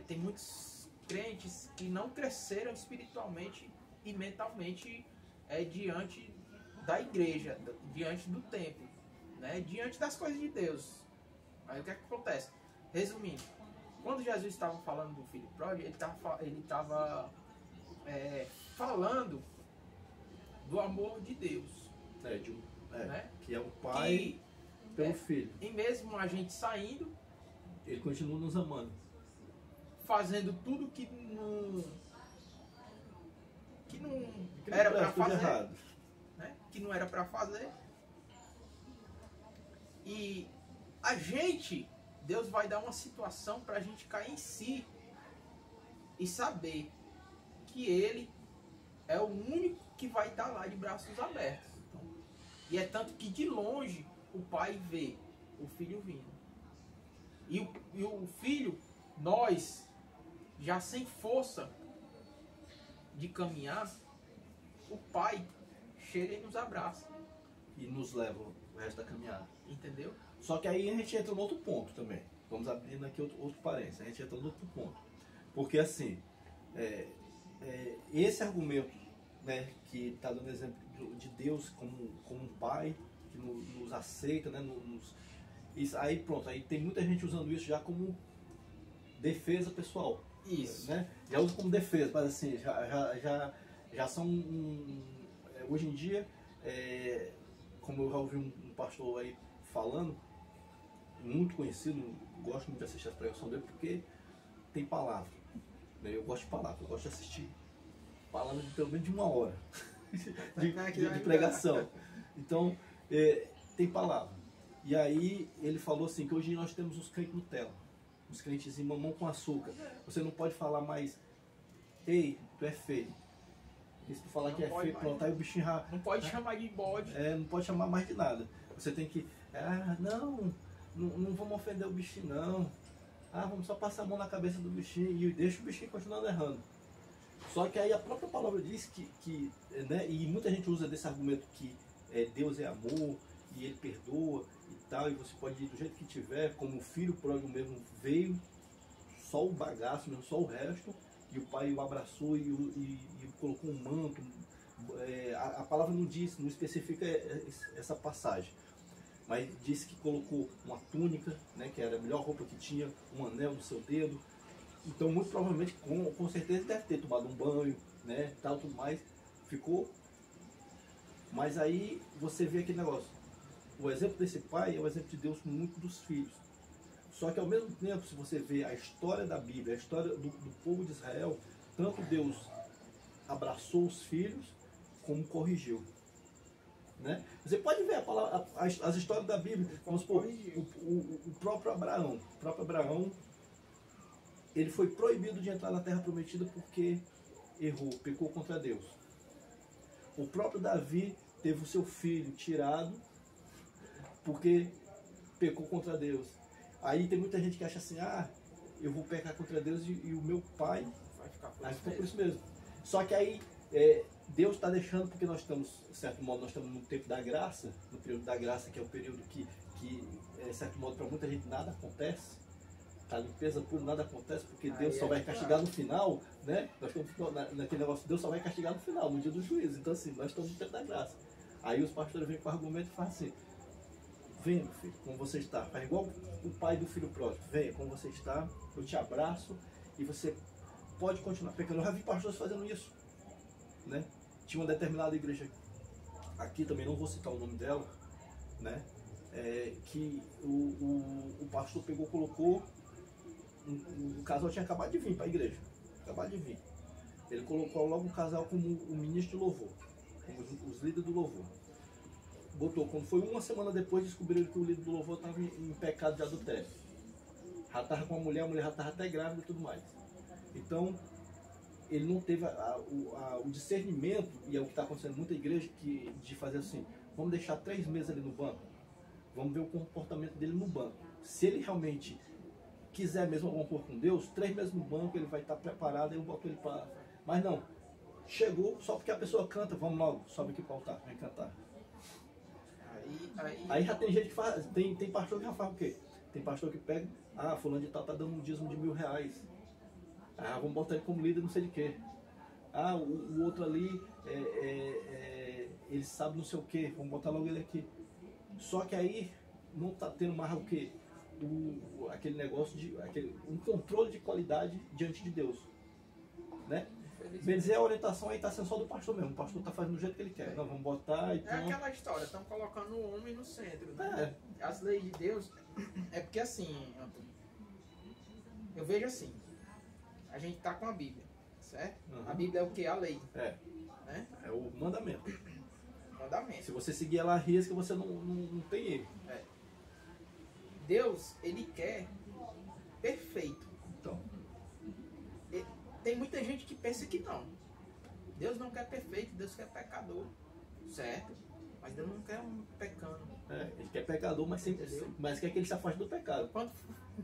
tem muitos crentes que não cresceram espiritualmente e mentalmente diante da igreja, diante do templo, né, diante das coisas de Deus. Aí o que é que acontece? Resumindo, quando Jesus estava falando do filho pródigo, ele estava falando do amor de Deus, né? Que é o pai pelo filho. E mesmo a gente saindo, ele continua nos amando, fazendo tudo que não era para fazer, né? Que não era para fazer. E a gente, Deus vai dar uma situação para a gente cair em si e saber que Ele é o único que vai estar lá de braços abertos. E é tanto que de longe o pai vê o filho vindo. E o filho, nós, já sem força de caminhar, o pai chega e nos abraça. E nos leva o resto da caminhada. Entendeu? Só que aí a gente entra no outro ponto também. Vamos abrindo aqui outro parênteses. A gente entra no outro ponto. Porque assim, esse argumento, né, que está dando exemplo de Deus como um pai que nos aceita, né, isso, aí pronto, aí tem muita gente usando isso já como defesa pessoal. Isso. Né? Já usa como defesa, mas assim, já são hoje em dia, como eu já ouvi um pastor aí falando, muito conhecido, gosto muito de assistir a pregação dele porque tem palavra, né? Eu gosto de palavra, eu gosto de assistir palavra de pelo menos de 1 hora de pregação. Então, tem palavra. E aí ele falou assim, que hoje nós temos os crentes Nutella, os crentes em mamão com açúcar. Você não pode falar mais, ei, tu é feio. E se tu falar não que é feio, pronto, aí o bichinho já... Não pode chamar de bode. Não pode chamar mais de nada. Você tem que, não vamos ofender o bichinho não. Vamos só passar a mão na cabeça do bichinho e deixa o bichinho continuando errando. Só que aí a própria palavra diz que né, e muita gente usa desse argumento que Deus é amor e Ele perdoa e tal, e você pode ir do jeito que tiver, como o filho pródigo mesmo veio, só o bagaço mesmo, só o resto, e o pai o abraçou e colocou um manto. A palavra não diz, não especifica essa passagem, mas disse que colocou uma túnica, né, que era a melhor roupa que tinha, um anel no seu dedo. Então, muito provavelmente, com certeza, deve ter tomado um banho, né, tal, tudo mais, ficou. Mas aí você vê aquele negócio. O exemplo desse pai é o exemplo de Deus com muitos dos filhos. Só que ao mesmo tempo, se você vê a história da Bíblia, a história do povo de Israel, tanto Deus abraçou os filhos, como corrigiu. Né? Você pode ver as histórias da Bíblia, vamos supor, o próprio Abraão, ele foi proibido de entrar na Terra Prometida porque errou, pecou contra Deus. O próprio Davi teve o seu filho tirado porque pecou contra Deus. Aí tem muita gente que acha assim, eu vou pecar contra Deus e o meu pai vai ficar por isso mesmo. Só que aí Deus está deixando, porque nós estamos, de certo modo, nós estamos no tempo da graça, no período da graça, que é o período que de certo modo, para muita gente nada acontece. A limpeza pura, nada acontece, porque Deus só vai castigar no final, né? Nós estamos naquele negócio, Deus só vai castigar no final, no dia do juízo. Então assim, nós estamos no tempo da graça. Aí os pastores vêm com o argumento e falam assim, vem, meu filho, como você está. Faz igual o pai do filho pródigo. Venha, como você está, eu te abraço e você pode continuar pecando. Eu já vi pastores fazendo isso, né? Tinha uma determinada igreja aqui, também não vou citar o nome dela, né? Que o pastor pegou, colocou, o casal tinha acabado de vir para a igreja, ele colocou logo o casal como o ministro de louvor, como os líderes do louvor. Botou, quando foi uma semana depois, descobriram que o líder do louvor estava em pecado de adultério. Já estava com a mulher já estava até grávida e tudo mais. Então, ele não teve o discernimento, e é o que está acontecendo em muita igreja, de fazer assim, vamos deixar 3 meses ali no banco, vamos ver o comportamento dele no banco. Se ele realmente quiser mesmo alguma coisa com Deus, 3 meses no banco, ele vai estar preparado, eu boto ele para... Mas não, chegou, só porque a pessoa canta, vamos logo, sobe aqui para o altar, vem cantar. Aí já tem gente que faz, tem pastor que já faz o quê? Tem pastor que pega, fulano de tal tá dando um dízimo de R$1.000. Vamos botar ele como líder não sei de quê. O outro ali, ele sabe não sei o quê, vamos botar logo ele aqui. Só que aí não está tendo mais o quê? Aquele negócio de um controle de qualidade diante de Deus, né? Bem dizer, a orientação aí está sendo só do pastor mesmo. O pastor está fazendo do jeito que ele quer. Não, vamos botar e É aquela história, estão colocando o homem no centro, né? É. As leis de Deus, é porque assim, Antônio, eu vejo assim, a gente tá com a Bíblia, certo? Uhum. A Bíblia é o que? A lei. É. Né? É o mandamento. Mandamento. Se você seguir ela à risca, você não tem erro. É. Deus, ele quer perfeito. Então, Tem muita gente que pensa que não. Deus não quer perfeito, Deus quer pecador. Certo? Mas Deus não quer um pecando. ele quer pecador, mas quer que ele se afaste do pecado. Quando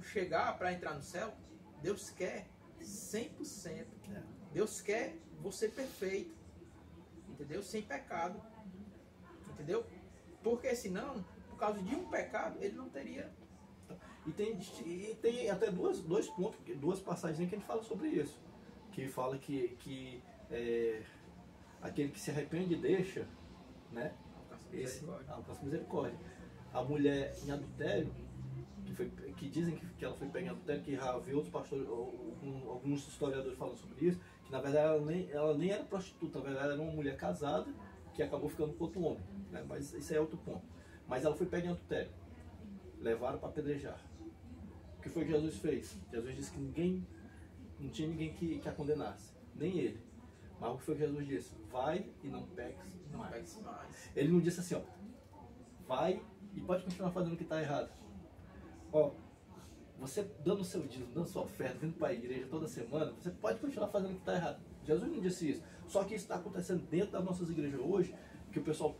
chegar para entrar no céu, Deus quer 100%. Deus quer você perfeito. Entendeu? Sem pecado. Entendeu? Porque senão, por causa de um pecado, ele não teria. E tem até dois pontos, duas passagens que a gente fala sobre isso. Que fala que aquele que se arrepende e deixa, né? Alcança misericórdia. A mulher em adultério, que dizem que ela foi pega em adultério, que já viu outros pastores, alguns historiadores falando sobre isso, que na verdade ela nem era prostituta, na verdade ela era uma mulher casada que acabou ficando com outro homem, né? Mas isso é outro ponto. Mas ela foi pega em adultério, levaram para apedrejar. O que foi que Jesus fez? Jesus disse que não tinha ninguém que a condenasse, nem ele. Mas o que foi que Jesus disse? Vai e não peques mais. Ele não disse assim, ó, vai e pode continuar fazendo o que está errado. Ó, você dando o seu dízimo, dando sua oferta, vindo para a igreja toda semana, você pode continuar fazendo o que está errado. Jesus não disse isso. Só que isso está acontecendo dentro das nossas igrejas hoje, que o pessoal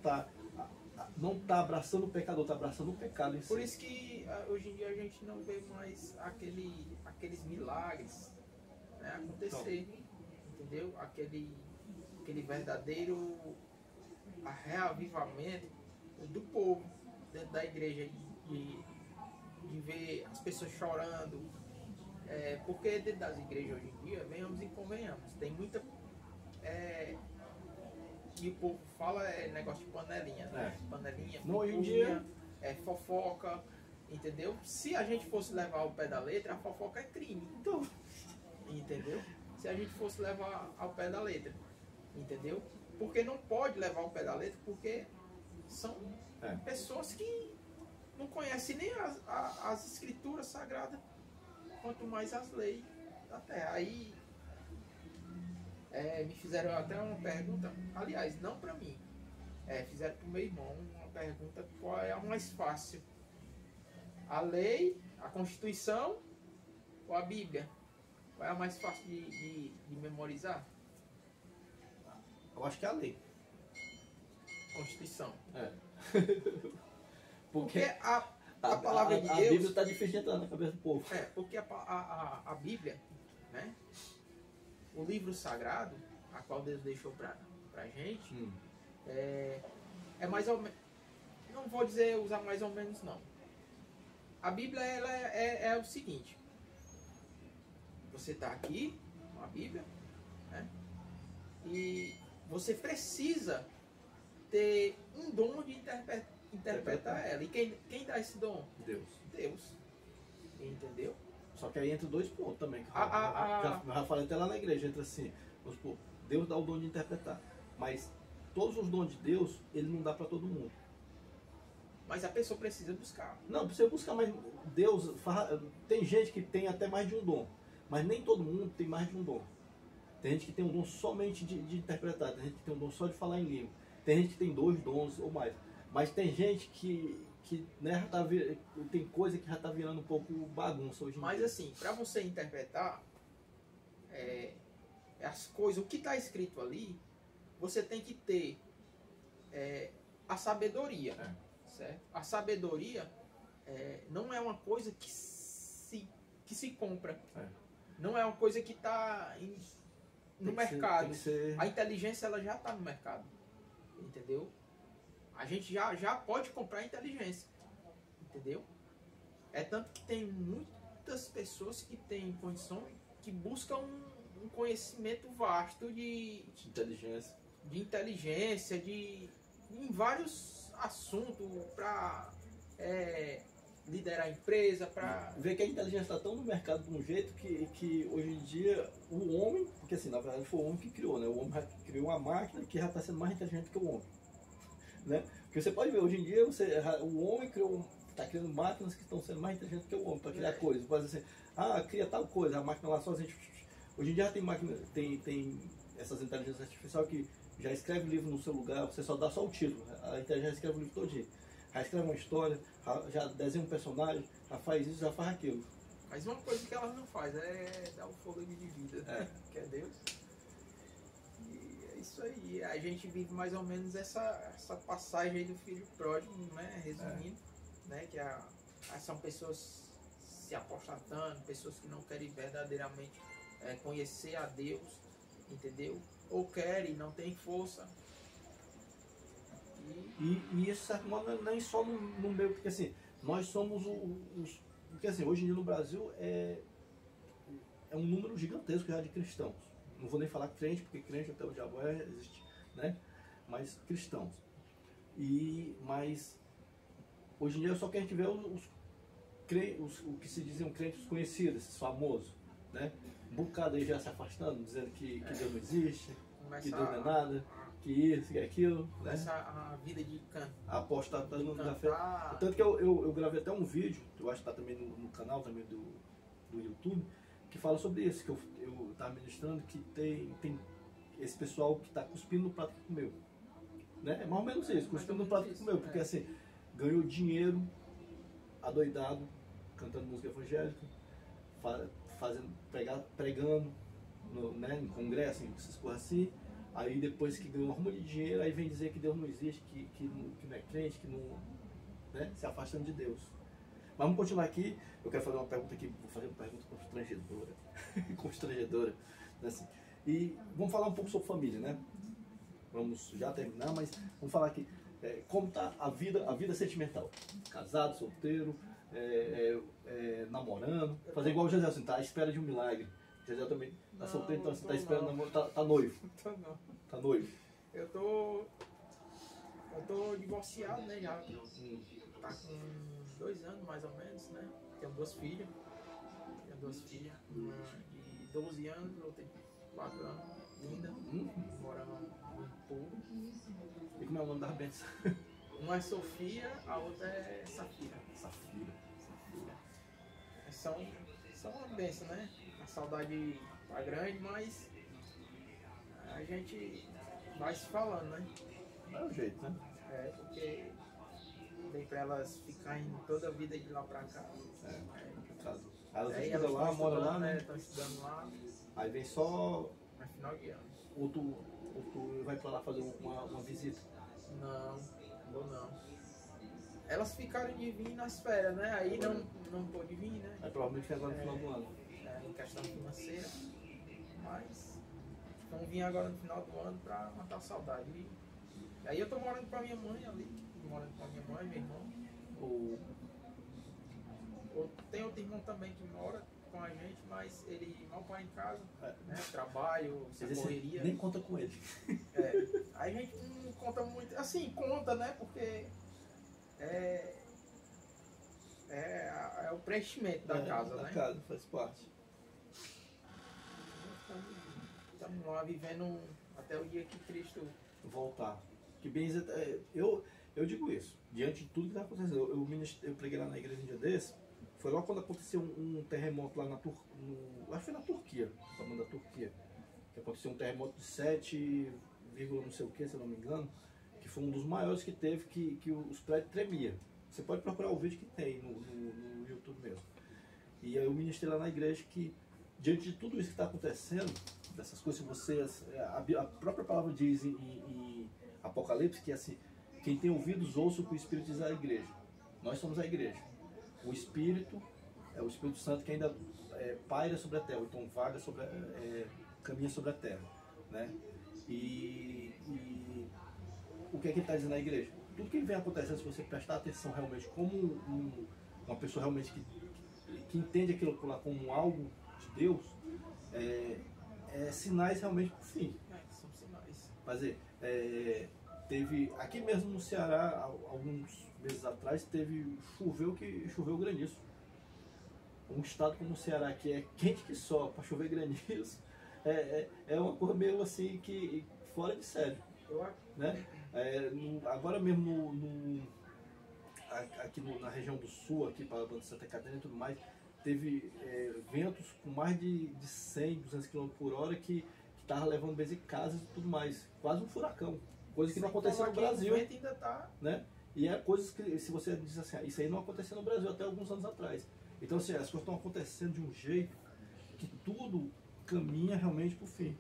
não está abraçando o pecador, está abraçando o pecado em si. Por isso que hoje em dia a gente não vê mais aqueles milagres, né, acontecer. Entendeu? Aquele verdadeiro reavivamento do povo dentro da igreja, de ver as pessoas chorando. Porque dentro das igrejas hoje em dia, venhamos e convenhamos, tem muita. E o povo fala negócio de panelinha, né? Panelinha, hoje em dia fofoca, entendeu? Se a gente fosse levar ao pé da letra, a fofoca é crime. Então, entendeu? Se a gente fosse levar ao pé da letra, entendeu? Porque não pode levar ao pé da letra, porque são pessoas que não conhecem nem as escrituras sagradas, quanto mais as leis da terra. Aí me fizeram até uma pergunta, aliás, não para mim, fizeram para o meu irmão uma pergunta: qual é a mais fácil? A lei, a Constituição ou a Bíblia? Qual é a mais fácil de memorizar? eu acho que é a lei. Constituição. Porque a palavra de Deus... A Bíblia está difícil de entrar na cabeça do povo. Porque a Bíblia, né? O livro sagrado, a qual Deus deixou pra gente, é mais ou menos... Não vou dizer usar mais ou menos, não. A Bíblia, ela é o seguinte: você está aqui com a Bíblia, né? E você precisa ter um dom de interpretar ela. E quem dá esse dom? Deus. Entendeu? Só que aí entra dois pontos também. Que já falei até lá na igreja, entra assim, vamos supor, Deus dá o dom de interpretar. Mas todos os dons de Deus, ele não dá para todo mundo. Mas a pessoa precisa buscar. Não, precisa buscar, mas Deus... Tem gente que tem até mais de um dom. Mas nem todo mundo tem mais de um dom. Tem gente que tem um dom somente de interpretar. Tem gente que tem um dom só de falar em língua. Tem gente que tem 2 dons ou mais. Mas tem gente que né, tem coisa que já está virando um pouco bagunça hoje em dia. Mas assim, para você interpretar as coisas, o que está escrito ali, você tem que ter a sabedoria. Certo? A sabedoria não é uma coisa que se compra. Não é uma coisa que está no mercado. A inteligência, ela já está no mercado. Entendeu? A gente já pode comprar inteligência. Entendeu? É tanto que tem muitas pessoas que têm condição, que buscam um conhecimento vasto de inteligência, em vários assunto para liderar a empresa, para... Ver que a inteligência está tão no mercado de um jeito que hoje em dia o homem, porque assim, na verdade foi o homem que criou, né? O homem já criou uma máquina que já está sendo mais inteligente que o homem, né? Porque você pode ver, hoje em dia o homem está criando máquinas que estão sendo mais inteligentes que o homem para criar coisas. Pode dizer assim, cria tal coisa, a máquina lá sozinha. Hoje em dia já tem máquina, tem essas inteligências artificiais que já escreve o livro no seu lugar, você só dá só o título, a inteligência escreve o livro todinho. Já escreve uma história, já desenha um personagem, já faz isso, já faz aquilo. Mas uma coisa que ela não faz é dar o fôlego de vida, que é Deus. E é isso aí. A gente vive mais ou menos essa passagem aí do filho pródigo, né? Resumindo, né? Que são pessoas se apostatando, pessoas que não querem verdadeiramente conhecer a Deus, entendeu? Ou querem, não tem força. E isso, de certo modo, nem só no meio, porque assim, nós somos os. Porque assim, hoje em dia no Brasil é um número gigantesco já de cristãos. Não vou nem falar crente, porque crente até o diabo existe, né? Mas cristãos. Mas hoje em dia só que a gente vê o que se diziam crentes conhecidos, esses famosos, né? Um bocado aí já se afastando, dizendo que Deus não existe, que Deus não é nada, que isso, que aquilo, né? A vida de canto. Apostatando da fé. Tanto que eu gravei até um vídeo, eu acho que está também no canal também do YouTube, que fala sobre isso, que eu estava ministrando, que tem esse pessoal que está cuspindo no prato que comeu. Né? É mais ou menos isso, cuspindo no prato que comeu, porque assim, ganhou dinheiro, adoidado, cantando música evangélica, pregando em congresso, essas coisas assim. Aí depois que ganhou um rumo de dinheiro, aí vem dizer que Deus não existe, que não é crente, que não, né, se afastando de Deus. Mas vamos continuar aqui. Eu quero fazer uma pergunta aqui, vou fazer uma pergunta constrangedora. Constrangedora. Assim. E vamos falar um pouco sobre família, né? Vamos já terminar, mas vamos falar aqui como está a vida sentimental. Casado, solteiro, namorando. Fazer igual o José, assim, tá à espera de um milagre. O José também tá solteiro, então você tá esperando namoro, tá noivo. Tô não. Tá noivo. Eu tô divorciado, né, já. Tá com 2 anos, mais ou menos, né. Tenho 2 filhas. Uma de 12 anos, outra de 4 anos. Linda. Morando no Povo. E como é o nome das bênçãos? Uma é Sofia, a outra é Safira. Safira. São uma bênção, né? A saudade tá grande, mas a gente vai se falando, né? É o jeito, né? Porque vem pra elas ficarem toda a vida de lá pra cá. Caso. Elas Aí estudam lá, moram lá, né? Estão estudando lá. Aí vem só. No final de ano. Ou tu vai pra lá fazer uma visita? Não, vou não. Elas ficaram de vir nas férias, né? Aí não pôde vir, né? Aí provavelmente foi agora no final do ano. Em questão financeira. Mas vão vir agora no final do ano pra matar a saudade. E aí eu tô morando com a minha mãe ali. Morando com a minha mãe, meu irmão. Tem outro irmão também que mora com a gente, mas ele mal para em casa, né? Trabalho, correria. Nem conta com ele. Aí a gente não conta muito, assim, conta, né? Porque é o preenchimento da casa, né? Da casa, faz parte. Estamos lá vivendo até o dia que Cristo voltar. Que bem, eu digo isso, diante de tudo que está acontecendo. Eu preguei lá na igreja um dia desse. Foi logo quando aconteceu um terremoto lá acho que foi na Turquia, falando da Turquia, que aconteceu um terremoto de 7, não sei o que, se eu não me engano, que foi um dos maiores que teve, que os prédios tremiam. Você pode procurar o vídeo que tem no YouTube mesmo. E aí eu ministrei lá na igreja que, diante de tudo isso que está acontecendo, dessas coisas, a própria palavra diz em Apocalipse que assim, quem tem ouvidos ouça o que o Espírito diz à igreja. Nós somos a igreja. O Espírito é o Espírito Santo que ainda paira sobre a terra, então vaga caminha sobre a terra, né? E o que é que ele está dizendo na igreja? Tudo que vem acontecendo, se você prestar atenção realmente como uma pessoa realmente que entende aquilo lá como algo de Deus, sinais realmente para o fim. são sinais. Mas teve, aqui mesmo no Ceará, alguns meses atrás, choveu granizo. Um estado como o Ceará, que é quente que só, para chover granizo, é uma coisa meio assim, que fora de sério. Né? Agora mesmo aqui na região do sul, aqui para a Santa Catarina e tudo mais, teve ventos com mais de 100, 200 km por hora que estava levando vezes casas e tudo mais. Quase um furacão. Coisa que não aconteceu no Brasil. Ainda tá... Né? E é coisas que, se você diz assim, isso aí não aconteceu no Brasil até alguns anos atrás. Então, assim, as coisas estão acontecendo de um jeito que tudo caminha realmente para o fim.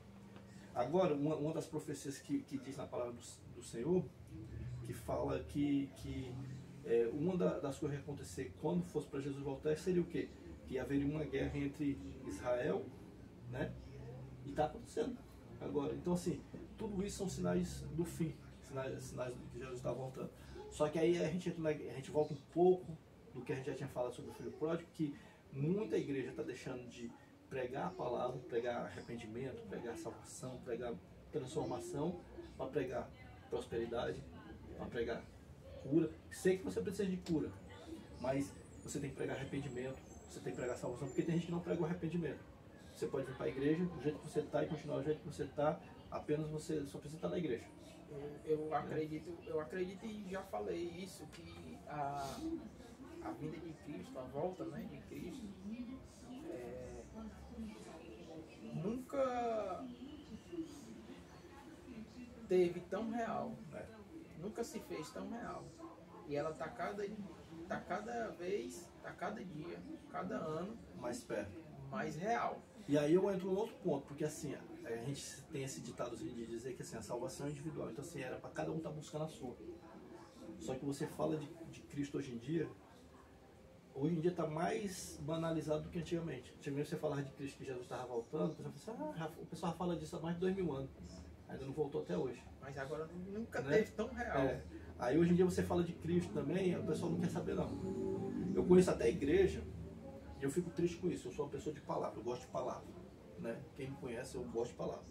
Agora, uma das profecias que diz na palavra do Senhor, que fala que uma das coisas que ia acontecer quando fosse para Jesus voltar seria o quê? Que haveria uma guerra entre Israel, né? E está acontecendo agora. Então, assim, tudo isso são sinais do fim, sinais de que Jesus está voltando. Só que aí a gente volta um pouco do que a gente já tinha falado sobre o filho pródigo, que muita igreja está deixando de pregar a palavra, pregar arrependimento, pregar salvação, pregar transformação, para pregar prosperidade, para pregar cura. Sei que você precisa de cura, mas você tem que pregar arrependimento, você tem que pregar salvação, porque tem gente que não prega o arrependimento. Você pode vir para a igreja do jeito que você está e continuar do jeito que você está, apenas você só precisa estar na igreja. Eu acredito e já falei isso, que a vinda de Cristo, a volta, né, de Cristo, nunca teve tão real, nunca se fez tão real. E ela está cada vez, cada dia, cada ano mais perto, mais real. E aí eu entro num outro ponto, porque assim, a gente tem esse ditadozinho de dizer que assim, a salvação é individual, então assim, era para cada um estar buscando a sua. Só que você fala de Cristo hoje em dia está mais banalizado do que antigamente. Antigamente você falava de Cristo, que Jesus estava voltando, o pessoal fala disso há mais de 2000 anos, ainda não voltou até hoje. Mas agora nunca teve tão real. Aí hoje em dia você fala de Cristo também, o pessoal não quer saber não. Eu conheço até a igreja, e eu fico triste com isso. Eu sou uma pessoa de palavra, eu gosto de palavra, né? Quem me conhece, eu gosto de palavra.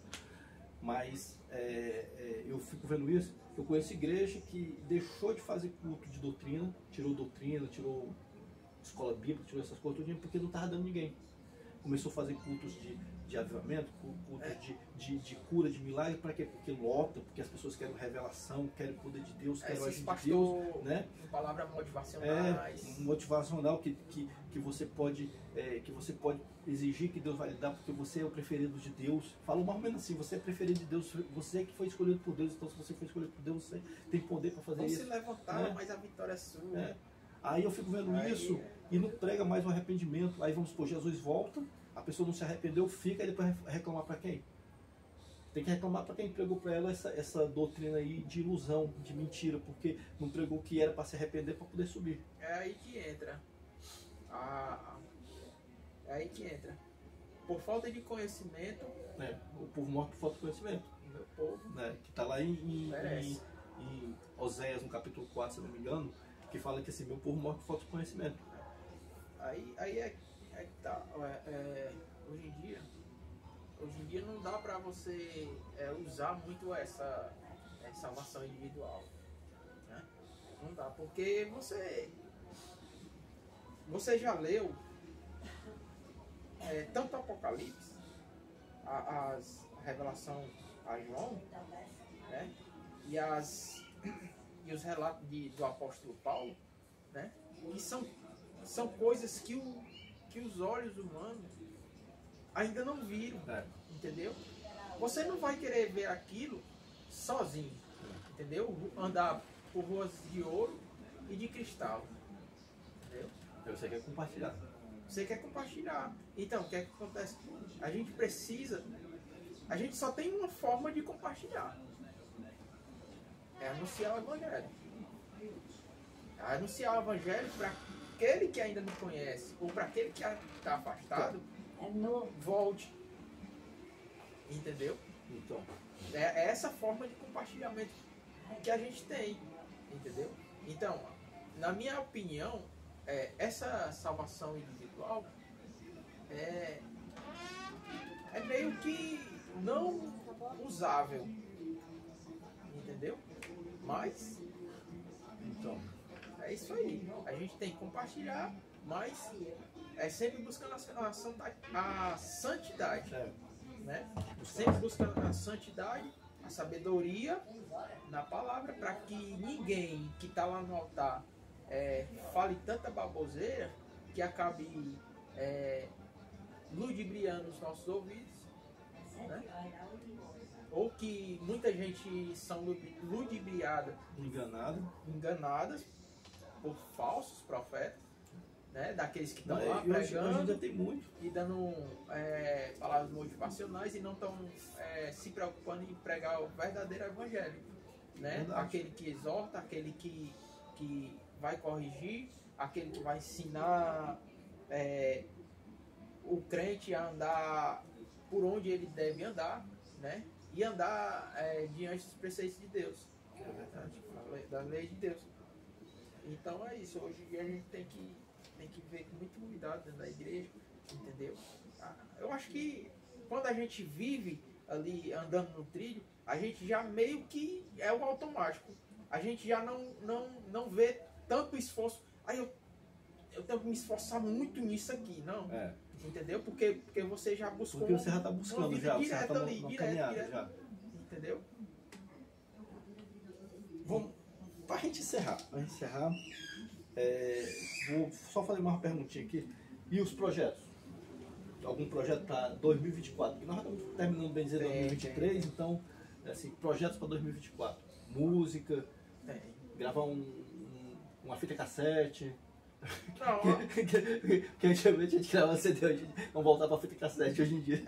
Mas eu fico vendo isso. Eu conheço igreja que deixou de fazer culto de doutrina, tirou escola bíblica, tirou essas coisas tudinho, porque não estava dando ninguém. Começou a fazer cultos de avivamento, cultos de cura, de milagre, para quê? Porque lota, porque as pessoas querem revelação, querem o poder de Deus, querem o agir de Deus, né? Palavra motivacionais. Motivacional que você pode exigir que Deus vai lhe dar, porque você é o preferido de Deus. Fala mais ou menos assim, você é preferido de Deus, você que foi escolhido por Deus, então se você foi escolhido por Deus, você tem poder para fazer isso. Não se levantar, né? Mas a vitória é sua. Aí eu fico vendo isso e não prega mais o arrependimento. Aí vamos supor, Jesus volta, a pessoa não se arrependeu, fica, e depois reclamar para quem? Tem que reclamar para quem pregou para ela essa doutrina aí de ilusão, de mentira, porque não pregou que era para se arrepender para poder subir. É aí que entra. É aí que entra. Por falta de conhecimento. O povo morre por falta de conhecimento. Meu povo. Que está lá em Oséias, no capítulo 4, se não me engano, que fala que assim, meu povo morre por falta de conhecimento. Aí é que tá. Hoje em dia não dá pra você usar muito essa salvação individual. Né? Não dá, porque você já leu tanto Apocalipse, a revelação a João, né? E os relatos do apóstolo Paulo, né? Que são coisas que os olhos humanos ainda não viram, entendeu? Você não vai querer ver aquilo sozinho, entendeu? Andar por ruas de ouro e de cristal, entendeu? Você quer compartilhar. Você quer compartilhar. Então, o que é que acontece? A gente só tem uma forma de compartilhar. É anunciar o Evangelho. É anunciar o Evangelho para aquele que ainda não conhece, ou para aquele que está afastado, volte. Entendeu? Então. É essa forma de compartilhamento que a gente tem. Entendeu? Então, na minha opinião, essa salvação individual é meio que não usável. Entendeu? Mas Então, é isso aí. A gente tem que compartilhar, mas é sempre buscando a santidade, é, né? Sempre buscando a santidade, a sabedoria na palavra, para que ninguém que está lá no altar fale tanta baboseira que acabe ludibriando os nossos ouvidos, né? Ou que muita gente são ludibriadas, enganado. enganadas por falsos profetas, né? Daqueles que estão Mas lá hoje pregando ainda tem muito. e dando palavras motivacionais e não estão se preocupando em pregar o verdadeiro evangelho, né? Verdade. Aquele que exorta, aquele que vai corrigir, aquele que vai ensinar o crente a andar por onde ele deve andar, né? E andar diante dos preceitos de Deus, É verdade. da lei de Deus. Então é isso. Hoje a gente tem que ver com muito cuidado dentro da igreja, entendeu? Eu acho que quando a gente vive ali andando no trilho, a gente já meio que é o automático. A gente já não vê tanto esforço. Aí eu tenho que me esforçar muito nisso aqui, não. É. Entendeu? Porque você já buscou. Porque você já está buscando já, você já direto está ali, na direto, caminhada já. entendeu? Vamos, para a gente encerrar, vou só fazer uma perguntinha aqui. E os projetos? Algum projeto para 2024? Porque nós já estamos terminando, bem dizer, 2023, então, assim, projetos para 2024. Música, gravar uma fita cassete. Não, Que antigamente a gente gravava CD, hoje vamos voltar para fita cassete hoje em dia.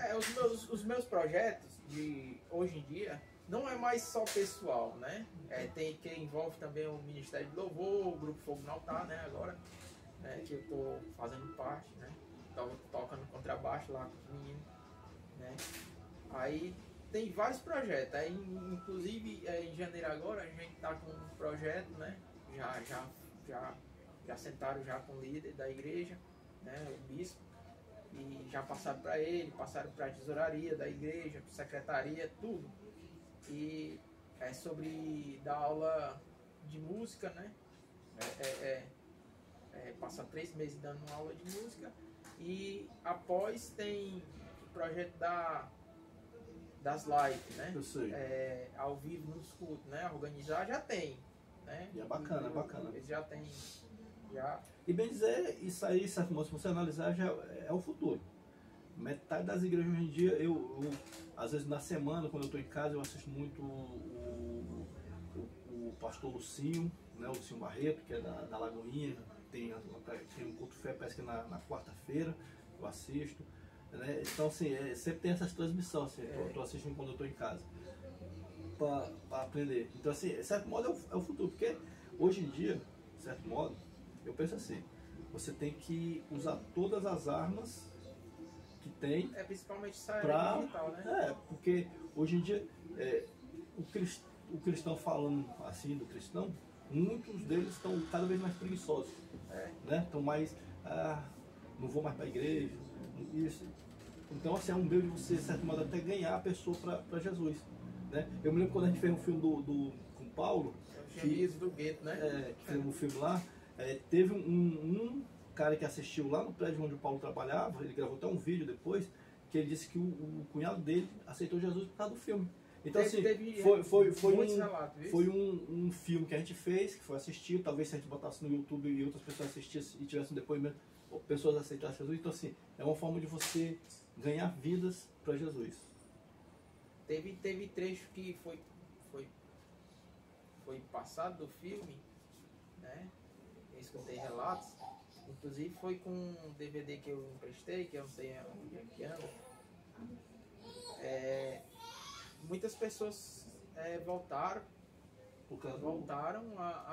os meus projetos de hoje em dia não é mais só pessoal, né? Tem que envolve também o Ministério de Louvor, o Grupo Fogo no Altar, né? Agora, né? Que eu tô fazendo parte, né? Tocando contrabaixo lá com os meninos, né? Aí tem vários projetos. Aí, inclusive em janeiro agora a gente tá com um projeto, né? Já sentaram já com o líder da igreja, né? O bispo. E já passaram para ele, passaram para a tesouraria da igreja, secretaria, tudo. E é sobre dar aula de música, né? Passa 3 meses dando uma aula de música. E após tem o projeto das lives, né? Eu sei. Ao vivo nos cultos, né? Organizar já tem, né? E é bacana, é bacana. Eles já tem. Já. E bem dizer, isso aí, certo modo, se você analisar, já é o futuro. Metade das igrejas hoje em dia, eu às vezes na semana, quando eu estou em casa, eu assisto muito o pastor Lucinho, né, o Lucinho Barreto, que é da Lagoinha, tem um culto fé, parece que na quarta-feira, eu assisto. Né? Então, assim, sempre tem essas transmissões, assim, eu estou assistindo quando eu estou em casa, para aprender. Então, assim, de certo modo é o futuro, porque hoje em dia, de certo modo, eu penso assim, você tem que usar todas as armas que tem Principalmente essa pra, digital, né? porque hoje em dia o cristão falando assim do cristão, muitos deles estão cada vez mais preguiçosos, né? Estão mais, não vou mais para a igreja, isso. Então, assim, é um meio de você, de certo modo, até ganhar a pessoa para Jesus, né? Eu me lembro quando a gente fez um filme com Paulo, que do gueto, né? que fez um filme lá, teve um cara que assistiu lá no prédio onde o Paulo trabalhava, ele gravou até um vídeo depois, que ele disse que o cunhado dele aceitou Jesus por causa do filme. Então, assim, foi um filme que a gente fez, que foi assistido, talvez se a gente botasse no YouTube e outras pessoas assistissem e tivessem um depoimento, pessoas aceitassem Jesus. Então, assim, é uma forma de você ganhar vidas para Jesus. Teve trecho que foi passado do filme, né? Eu escutei relatos, inclusive foi com um DVD que eu emprestei, que eu não sei onde é que anda. Muitas pessoas voltaram a